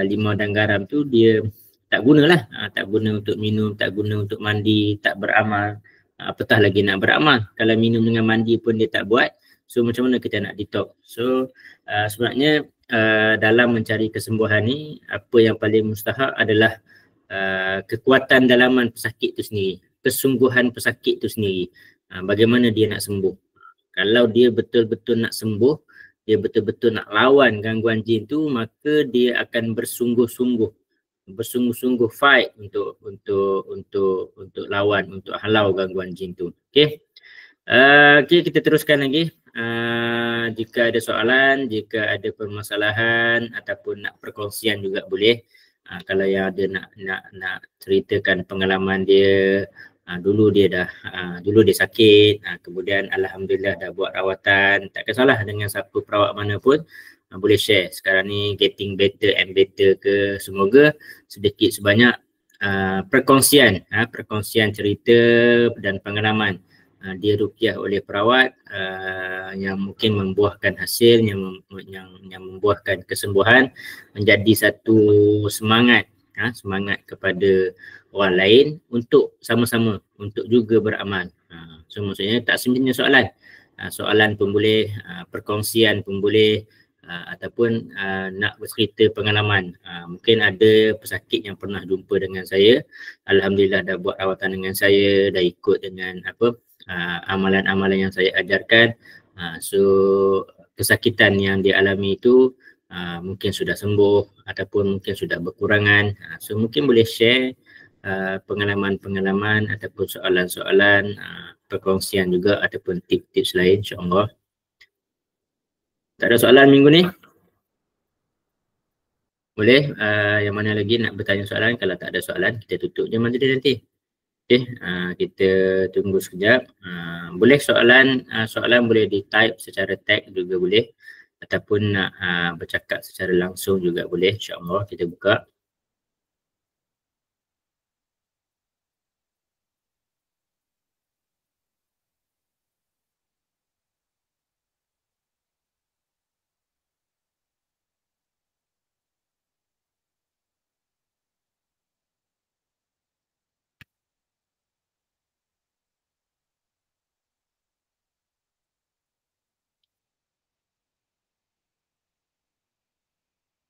limau dan garam tu dia tak gunalah, tak guna untuk minum, tak guna untuk mandi, tak beramal, apatah lagi nak beramal. Kalau minum dengan mandi pun dia tak buat, so macam mana kita nak detox? So sebenarnya dalam mencari kesembuhan ni, apa yang paling mustahak adalah kekuatan dalaman pesakit tu sendiri, kesungguhan pesakit tu sendiri, bagaimana dia nak sembuh. Kalau dia betul-betul nak sembuh, dia betul-betul nak lawan gangguan jin tu, maka dia akan bersungguh-sungguh fight untuk lawan, untuk halau gangguan jin tu. Okey. Okey, kita teruskan lagi. Jika ada soalan, jika ada permasalahan ataupun nak perkongsian juga boleh. Kalau yang ada nak ceritakan pengalaman dia, dulu dia sakit, kemudian alhamdulillah dah buat rawatan, tak kisahlah dengan siapa perawat mana pun, boleh share. Sekarang ni getting better and better ke, semoga sedikit sebanyak perkongsian cerita dan pengalaman diruqyah oleh perawat yang mungkin membuahkan hasil, yang membuahkan kesembuhan, menjadi satu semangat kepada orang lain untuk sama-sama untuk juga beramal. So maksudnya tak semestinya soalan pun boleh, perkongsian pun boleh, ataupun nak bercerita pengalaman. Mungkin ada pesakit yang pernah jumpa dengan saya, alhamdulillah dah buat rawatan dengan saya, dah ikut dengan amalan-amalan yang saya ajarkan. So kesakitan yang dia alami itu mungkin sudah sembuh ataupun mungkin sudah berkurangan. So mungkin boleh share pengalaman-pengalaman ataupun soalan-soalan, perkongsian juga ataupun tips-tips lain, insya-Allah. Tak ada soalan minggu ni? Boleh? Yang mana lagi nak bertanya soalan? Kalau tak ada soalan, kita tutup je majlis nanti. Okey, kita tunggu sekejap. Boleh soalan boleh di-type secara tag juga boleh, ataupun nak bercakap secara langsung juga boleh, insya-Allah kita buka.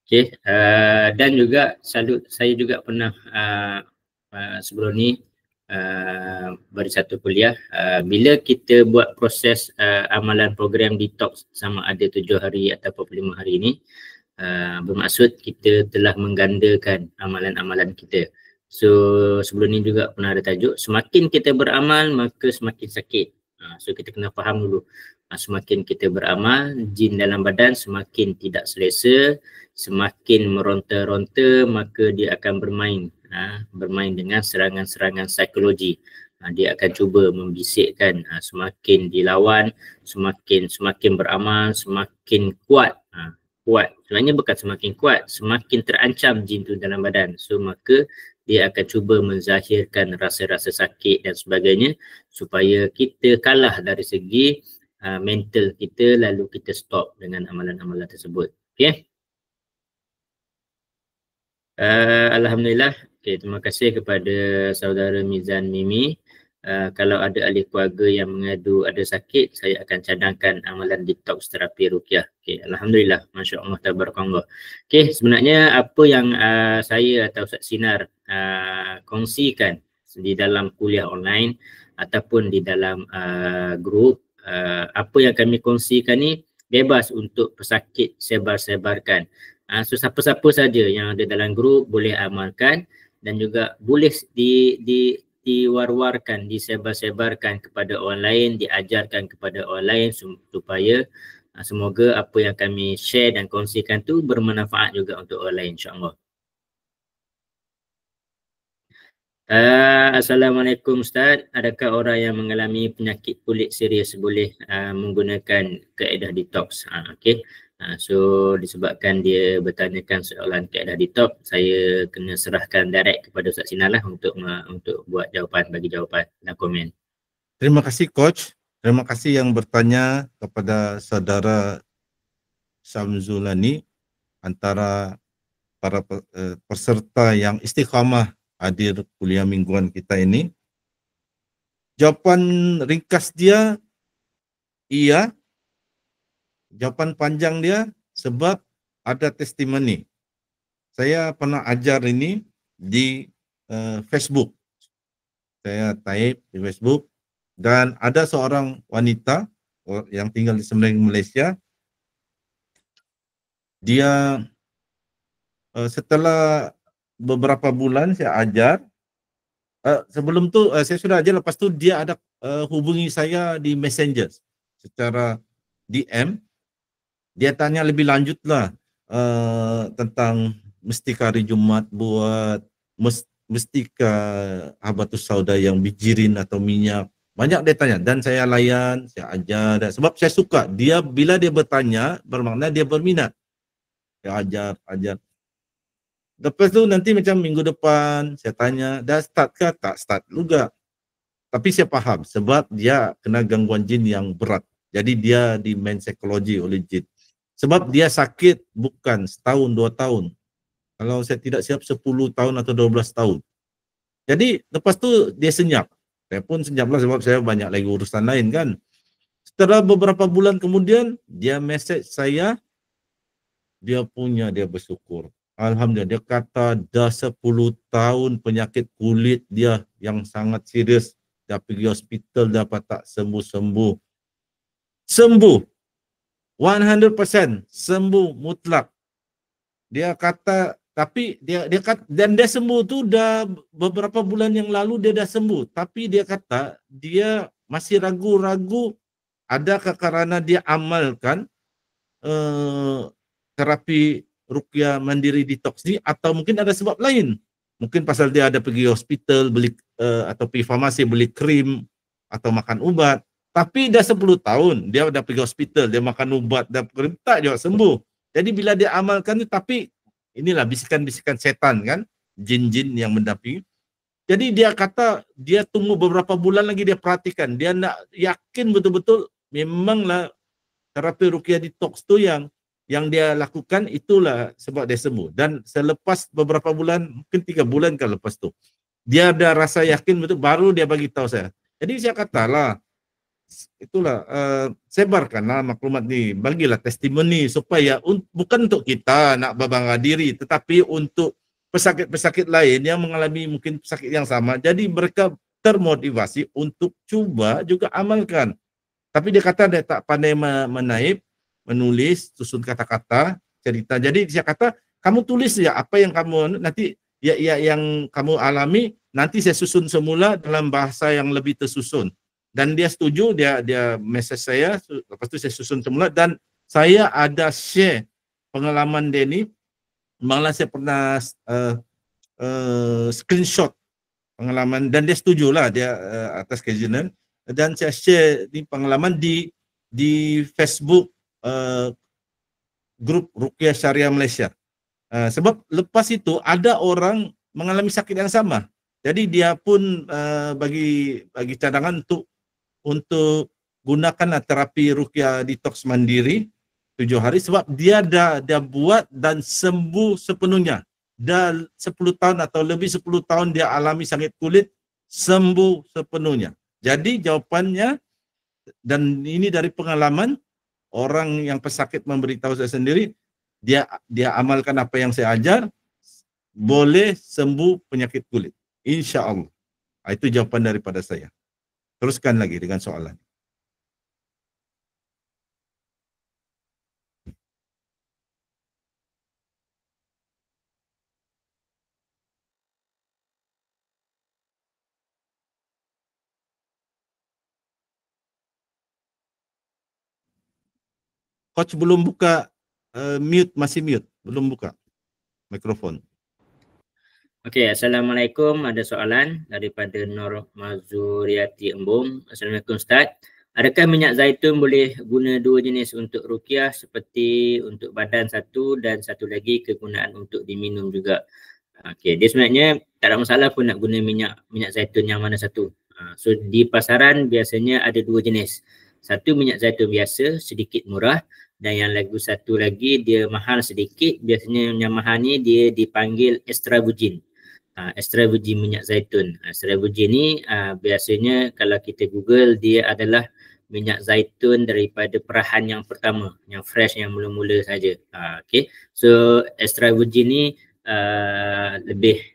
Okey, dan juga saya juga pernah sebelum ni bagi satu kuliah, bila kita buat proses amalan program detox sama ada 7 hari atau 45 hari ini, bermaksud kita telah menggandakan amalan-amalan kita. So sebelum ni juga pernah ada tajuk, semakin kita beramal maka semakin sakit. So kita kena faham dulu, semakin kita beramal, jin dalam badan semakin tidak selesa, semakin meronta-ronta, maka dia akan bermain dengan serangan-serangan psikologi. Dia akan cuba membisikkan, semakin dilawan, semakin beramal, semakin kuat. Sebenarnya bukan semakin kuat, semakin terancam jin tu dalam badan. So maka dia akan cuba menzahirkan rasa-rasa sakit dan sebagainya supaya kita kalah dari segi mental kita, lalu kita stop dengan amalan-amalan tersebut. Okey. Alhamdulillah. Okay, terima kasih kepada saudara Mizan Mimi. Kalau ada ahli keluarga yang mengadu ada sakit, saya akan cadangkan amalan detox terapi ruqyah. Okay, alhamdulillah, masya-Allah, tabarakallah. Okay, sebenarnya apa yang saya atau Ustaz Sinar kongsikan di dalam kuliah online ataupun di dalam grup. Apa yang kami kongsikan ni bebas untuk pesakit sebar-sebarkan. So siapa-siapa saja yang ada dalam grup boleh amalkan dan juga boleh diwar-warkan, disebar-sebarkan kepada orang lain, diajarkan kepada orang lain supaya semoga apa yang kami share dan kongsikan tu bermanfaat juga untuk orang lain, insya-Allah. Assalamualaikum Ustaz. Adakah orang yang mengalami penyakit kulit serius boleh menggunakan kaedah detox? Okey. So disebabkan dia bertanyakan soalan kaedah detox, saya kena serahkan direct kepada Ustaz Sinar lah untuk buat jawapan, bagi jawapan dan komen. Terima kasih Coach. Terima kasih yang bertanya kepada saudara Syamzulani, antara para peserta yang istiqamah hadir kuliah mingguan kita ini. Jawapan ringkas dia iya. Jawapan panjang dia sebab ada testimoni. Saya pernah ajar ini di Facebook. Saya type di Facebook dan ada seorang wanita yang tinggal di Semarang, Malaysia. Dia setelah beberapa bulan saya ajar, sebelum tu saya sudah ajar, lepas tu dia ada hubungi saya di Messenger secara DM. Dia tanya lebih lanjut lah tentang mestika hari Jumat buat mestika habatus sauda yang bijirin atau minyak. Banyak dia tanya dan saya layan, saya ajar. Sebab saya suka dia, bila dia bertanya bermakna dia berminat. Saya ajar. Lepas tu nanti macam minggu depan saya tanya, dah start ke? Tak start juga. Tapi saya faham sebab dia kena gangguan jin yang berat. Jadi dia di main psikologi oleh jin. Sebab dia sakit bukan setahun, 2 tahun. Kalau saya tidak siap 10 tahun atau 12 tahun. Jadi lepas tu dia senyap. Saya pun senyap lah sebab saya banyak lagi urusan lain kan. Setelah beberapa bulan kemudian dia message saya, dia bersyukur. Alhamdulillah, dia kata dah 10 tahun penyakit kulit dia yang sangat serius. Dia pergi hospital dapat tak sembuh-sembuh. Sembuh. 100% sembuh mutlak. Dia kata, tapi dia kata, dan dia sembuh tu dah beberapa bulan yang lalu dia dah sembuh. Tapi dia kata dia masih ragu-ragu, adakah karena dia amalkan terapi ruqyah mandiri detox ni atau mungkin ada sebab lain. Mungkin pasal dia ada pergi hospital beli atau pergi farmasi beli krim atau makan ubat. Tapi dah 10 tahun dia dah pergi hospital, dia makan ubat, dah krim, tak juga sembuh. Jadi bila dia amalkan ni, tapi inilah bisikan-bisikan setan kan, jin-jin yang mendampingi. Jadi dia kata dia tunggu beberapa bulan lagi, dia perhatikan, dia nak yakin betul-betul memanglah terapi ruqyah detox tu yang dia lakukan itulah sebab dia sembuh. Dan selepas beberapa bulan, mungkin 3 bulan kan lepas tu, dia ada rasa yakin betul, baru dia bagi tahu saya. Jadi saya katalah, itulah sebarkanlah maklumat ni, bagilah testimoni supaya bukan untuk kita nak berbangga diri, tetapi untuk pesakit-pesakit lain yang mengalami mungkin pesakit yang sama, jadi mereka termotivasi untuk cuba juga amalkan. Tapi dia kata dia tak pandai menaip, menulis, susun kata-kata, cerita. Jadi saya kata kamu tulis ya apa yang kamu nanti yang kamu alami, nanti saya susun semula dalam bahasa yang lebih tersusun. Dan dia setuju, dia message saya, lepas tu saya susun semula dan saya ada share pengalaman dia ni. Malah saya pernah screenshot pengalaman dan dia setujulah dia atas keinginan, dan saya share ni pengalaman di Facebook grup Ruqyah Syariah Malaysia. Sebab lepas itu ada orang mengalami sakit yang sama. Jadi dia pun bagi cadangan untuk gunakan terapi ruqyah detox mandiri 7 hari sebab dia dah buat dan sembuh sepenuhnya. Dah 10 tahun atau lebih 10 tahun dia alami sakit kulit, sembuh sepenuhnya. Jadi jawapannya, dan ini dari pengalaman orang yang pesakit memberitahu saya sendiri, dia amalkan apa yang saya ajar, boleh sembuh penyakit kulit. Insya Allah. Itu jawapan daripada saya. Teruskan lagi dengan soalan. Coach belum buka mute, masih mute, belum buka mikrofon. Okey, Assalamualaikum. Ada soalan daripada Nur Mazuriati Embung. Assalamualaikum Ustaz. Adakah minyak zaitun boleh guna dua jenis untuk ruqyah, seperti untuk badan satu dan satu lagi kegunaan untuk diminum juga? Okey, dia sebenarnya tak ada masalah pun nak guna minyak zaitun yang mana satu. So di pasaran biasanya ada dua jenis. Satu minyak zaitun biasa, sedikit murah, dan yang satu lagi dia mahal sedikit. Biasanya yang mahal ni dia dipanggil extra virgin. Extra virgin minyak zaitun. Extra virgin ni biasanya kalau kita Google, dia adalah minyak zaitun daripada perahan yang pertama, yang fresh, yang mula-mula saja. Okay. So extra virgin ni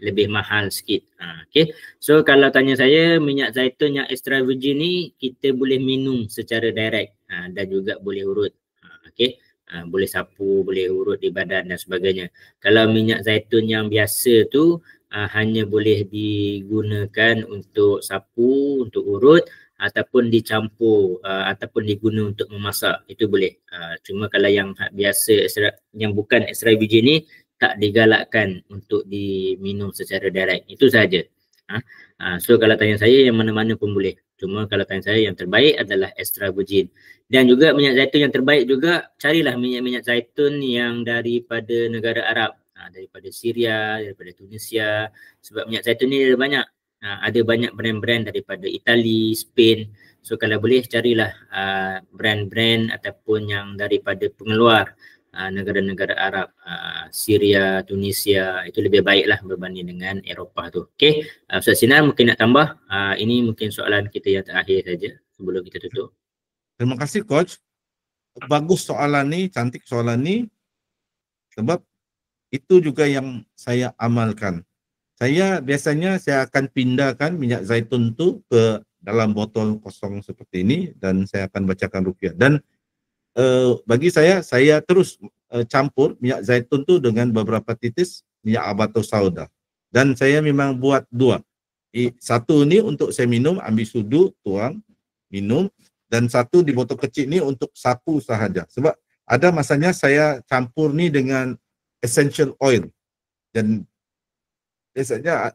lebih mahal sikit. Okay. So kalau tanya saya, minyak zaitun yang extra virgin ni kita boleh minum secara direct dan juga boleh urut. Okay. Boleh sapu, boleh urut di badan dan sebagainya. Kalau minyak zaitun yang biasa tu hanya boleh digunakan untuk sapu, untuk urut, ataupun dicampur ataupun diguna untuk memasak, itu boleh. Cuma kalau yang biasa yang bukan extra virgin ni tak digalakkan untuk diminum secara direct, itu saja. So kalau tanya saya, yang mana-mana pun boleh. Cuma kalau tanya saya, yang terbaik adalah extra virgin. Dan juga minyak zaitun yang terbaik juga, carilah minyak-minyak zaitun yang daripada negara Arab, daripada Syria, daripada Tunisia. Sebab minyak zaitun ni ada banyak. Ada banyak brand-brand daripada Itali, Spain. So kalau boleh carilah brand-brand ataupun yang daripada pengeluar negara-negara Arab, Syria, Tunisia, itu lebih baiklah berbanding dengan Eropah tu. Okey, Ustaz Sinar mungkin nak tambah. Ini mungkin soalan kita yang terakhir saja sebelum kita tutup. Terima kasih Coach. Bagus soalan ni, cantik soalan ni. Sebab itu juga yang saya amalkan. Biasanya saya akan pindahkan minyak zaitun tu ke dalam botol kosong seperti ini dan saya akan bacakan ruqyah. Dan bagi saya terus campur minyak zaitun tu dengan beberapa titis minyak habatus sauda. Dan saya memang buat dua. Satu ni untuk saya minum, ambil sudu, tuang, minum. Dan satu di botol kecil ni untuk sapu sahaja. Sebab ada masanya saya campur ni dengan essential oil. Dan biasanya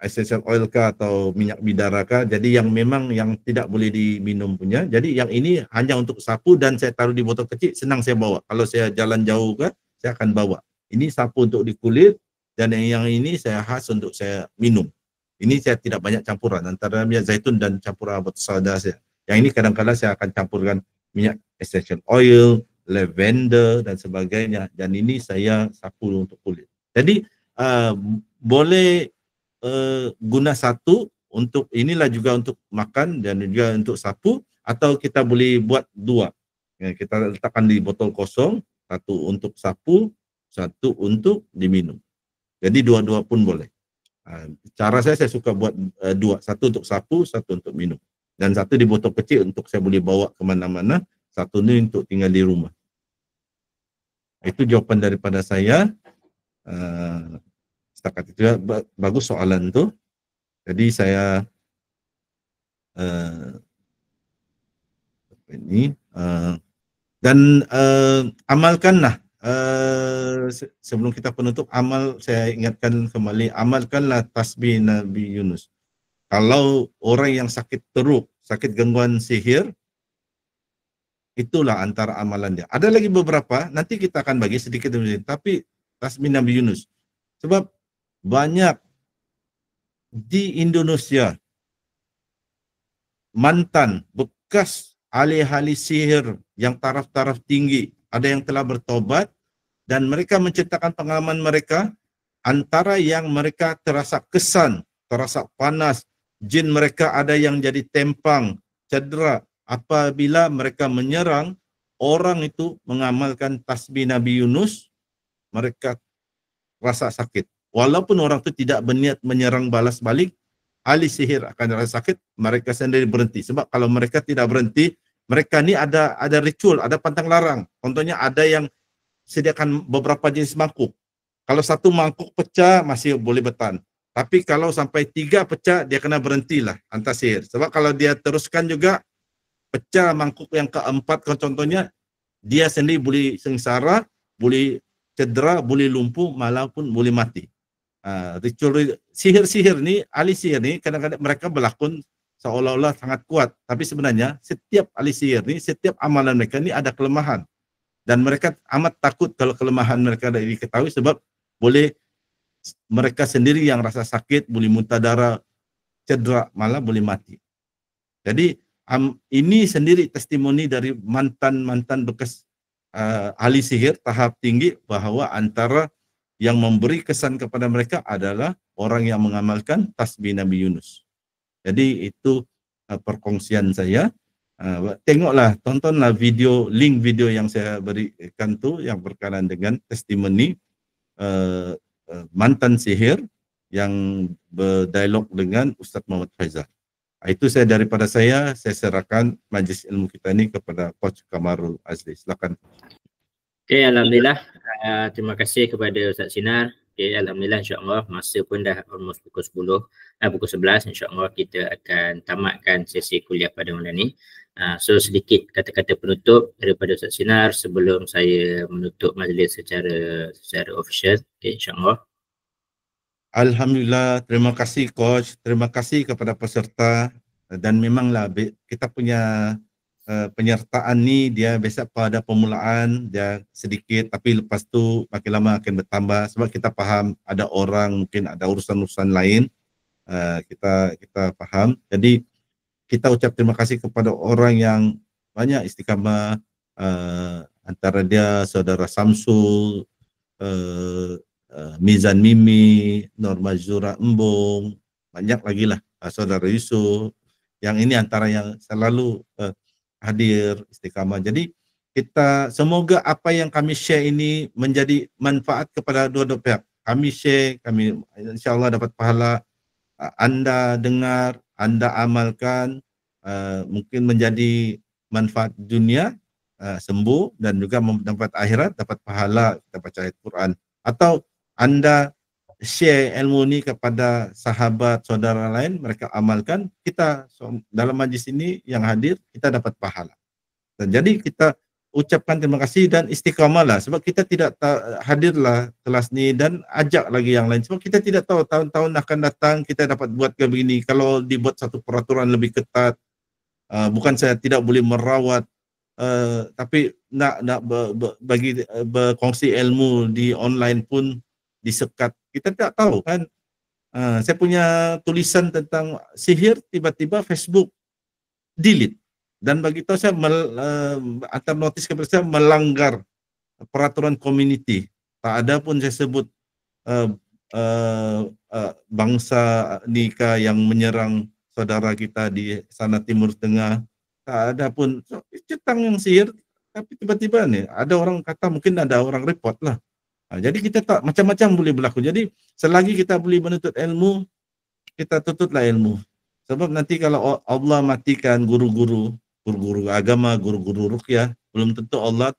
essential oil kah atau minyak bidara kah, jadi yang memang yang tidak boleh diminum punya. Jadi yang ini hanya untuk sapu dan saya taruh di botol kecil, senang saya bawa. Kalau saya jalan jauh kah, saya akan bawa. Ini sapu untuk di kulit dan yang ini saya khas untuk saya minum. Ini saya tidak banyak campuran antara minyak zaitun dan campuran habatus sauda saya. Yang ini kadang-kadang saya akan campurkan minyak essential oil, lavender dan sebagainya. Dan ini saya sapu untuk kulit. Jadi boleh guna satu untuk inilah juga untuk makan dan juga untuk sapu, atau kita boleh buat dua. Kita letakkan di botol kosong, satu untuk sapu, satu untuk diminum. Jadi dua-dua pun boleh. Cara saya suka buat dua, satu untuk sapu, satu untuk minum. Dan satu di botol kecil untuk saya boleh bawa kemana-mana, satu ni untuk tinggal di rumah. Itu jawapan daripada saya. Setakat itu bagus soalan tu. Jadi saya ini dan amalkanlah sebelum kita penutup, saya ingatkan kembali, amalkanlah tasbih Nabi Yunus. Kalau orang yang sakit teruk, sakit gangguan sihir, itulah antara amalan dia. Ada lagi beberapa, nanti kita akan bagi sedikit demi sedikit, tapi tasbih Nabi Yunus. Sebab banyak di Indonesia mantan bekas ahli-ahli sihir yang taraf-taraf tinggi, ada yang telah bertobat dan mereka menceritakan pengalaman mereka, antara yang mereka terasa kesan, terasa panas, jin mereka ada yang jadi tempang, cedera apabila mereka menyerang orang itu mengamalkan tasbih Nabi Yunus, mereka rasa sakit. Walaupun orang itu tidak berniat menyerang balas balik, ahli sihir akan rasa sakit, mereka sendiri berhenti. Sebab kalau mereka tidak berhenti, mereka ni ada ritual, ada pantang larang. Contohnya ada yang sediakan beberapa jenis mangkuk. Kalau satu mangkuk pecah masih boleh bertahan. Tapi kalau sampai 3 pecah, dia kena berhentilah hantar sihir. Sebab kalau dia teruskan juga, pecah mangkuk yang keempat, contohnya, dia sendiri boleh sengsara, boleh cedera, boleh lumpuh, malah pun boleh mati. Ritual sihir-sihir ni, ahli sihir ni, kadang-kadang mereka berlakon seolah-olah sangat kuat. Tapi sebenarnya, setiap ahli sihir ni, setiap amalan mereka ni ada kelemahan. Dan mereka amat takut kalau kelemahan mereka diketahui sebab boleh mereka sendiri yang rasa sakit, boleh muntah darah, cedera, malah boleh mati. Jadi ini sendiri testimoni dari mantan-mantan bekas ahli sihir tahap tinggi bahawa antara yang memberi kesan kepada mereka adalah orang yang mengamalkan tasbih Nabi Yunus. Jadi itu perkongsian saya. Tengoklah, tontonlah link video yang saya berikan tu yang berkaitan dengan testimoni mantan sihir yang berdialog dengan Ustaz Muhammad Faizal. Itu saya daripada saya serahkan majlis ilmu kita ini kepada Coach Kamarul Azli. Silakan. Okay, Alhamdulillah. Terima kasih kepada Ustaz Sinar. Okay, Alhamdulillah, insyaAllah masa pun dah almost pukul 11, insyaAllah kita akan tamatkan sesi kuliah pada malam ni. So sedikit kata-kata penutup daripada Ustaz Sinar sebelum saya menutup majlis secara official. Okay, insyaAllah. Alhamdulillah, terima kasih Coach, terima kasih kepada peserta, dan memanglah kita punya penyertaan ni dia biasa pada permulaan dia sedikit, tapi lepas tu makin lama akan bertambah sebab kita faham ada orang mungkin ada urusan-urusan lain, kita faham. Jadi kita ucap terima kasih kepada orang yang banyak istiqamah, antara dia Saudara Samsul, Mizan Mimi, Norma Zura Embong, banyak lagi lah, Saudara Yusuf, yang ini antara yang selalu hadir istiqamah. Jadi kita semoga apa yang kami share ini menjadi manfaat kepada dua-dua pihak. Kami share, kami insyaAllah dapat pahala, anda dengar, anda amalkan, mungkin menjadi manfaat dunia, sembuh, dan juga mendapat akhirat, dapat pahala kita baca ayat Quran. Atau anda share ilmu ini kepada sahabat, saudara lain, mereka amalkan, kita dalam majlis ini yang hadir, kita dapat pahala. Dan jadi kita ucapkan terima kasih dan istiqamah lah, sebab kita tidak hadirlah kelas ni dan ajak lagi yang lain, sebab kita tidak tahu tahun-tahun akan datang kita dapat buat ke begini. Kalau dibuat satu peraturan lebih ketat, bukan saya tidak boleh merawat, tapi nak bagi berkongsi ilmu di online pun disekat. Kita tidak tahu kan. Saya punya tulisan tentang sihir, tiba-tiba Facebook delete. Dan bagi tahu saya antar notis kepada saya melanggar peraturan community. Tak ada pun saya sebut bangsa Nika yang menyerang saudara kita di sana Timur Tengah. Tak ada pun tentang yang sihir. Tapi tiba-tiba nih ada orang kata, mungkin ada orang report lah. Jadi kita tak, macam-macam boleh berlaku. Jadi selagi kita boleh menuntut ilmu, kita tututlah ilmu. Sebab nanti kalau Allah matikan guru-guru agama, guru-guru ruqyah, belum tentu Allah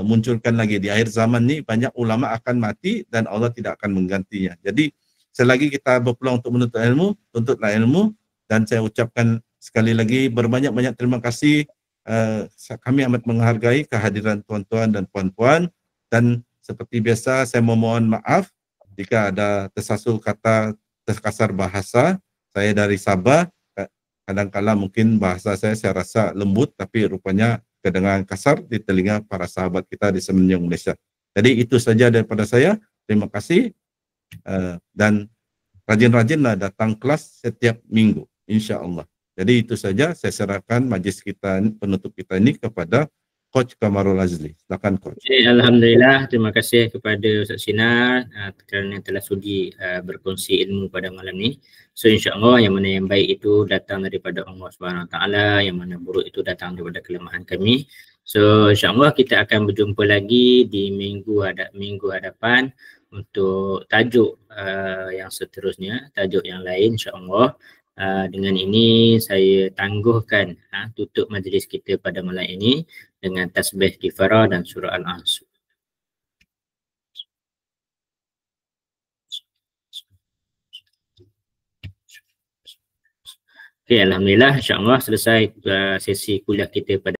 munculkan lagi. Di akhir zaman ni banyak ulama akan mati dan Allah tidak akan menggantinya. Jadi selagi kita berpeluang untuk menuntut ilmu, tuntutlah ilmu. Dan saya ucapkan sekali lagi berbanyak-banyak terima kasih. Kami amat menghargai kehadiran tuan-tuan dan puan-puan, dan seperti biasa saya memohon maaf jika ada tersasul kata, terkasar bahasa. Saya dari Sabah, kadang-kala mungkin bahasa saya rasa lembut, tapi rupanya kedengaran kasar di telinga para sahabat kita di semenanjung Malaysia. Jadi itu saja daripada saya. Terima kasih, dan rajin-rajinlah datang kelas setiap minggu, insya-Allah. Jadi itu saja, saya serahkan majlis kita, penutup kita ini kepada Coach Kamarul Azli. Silakan Coach. Alhamdulillah, terima kasih kepada Ustaz Sinar kerana telah sudi berkongsi ilmu pada malam ni. So insya-Allah yang mana yang baik itu datang daripada Allah Subhanahu Wa Taala, yang mana buruk itu datang daripada kelemahan kami. So insya-Allah kita akan berjumpa lagi di minggu hadapan untuk tajuk yang seterusnya, tajuk yang lain insya-Allah. Dengan ini saya tangguhkan tutup majlis kita pada malam ini dengan tasbih kifarah dan surah Al-Asr. Okay, alhamdulillah insya-Allah selesai sesi kuliah kita pada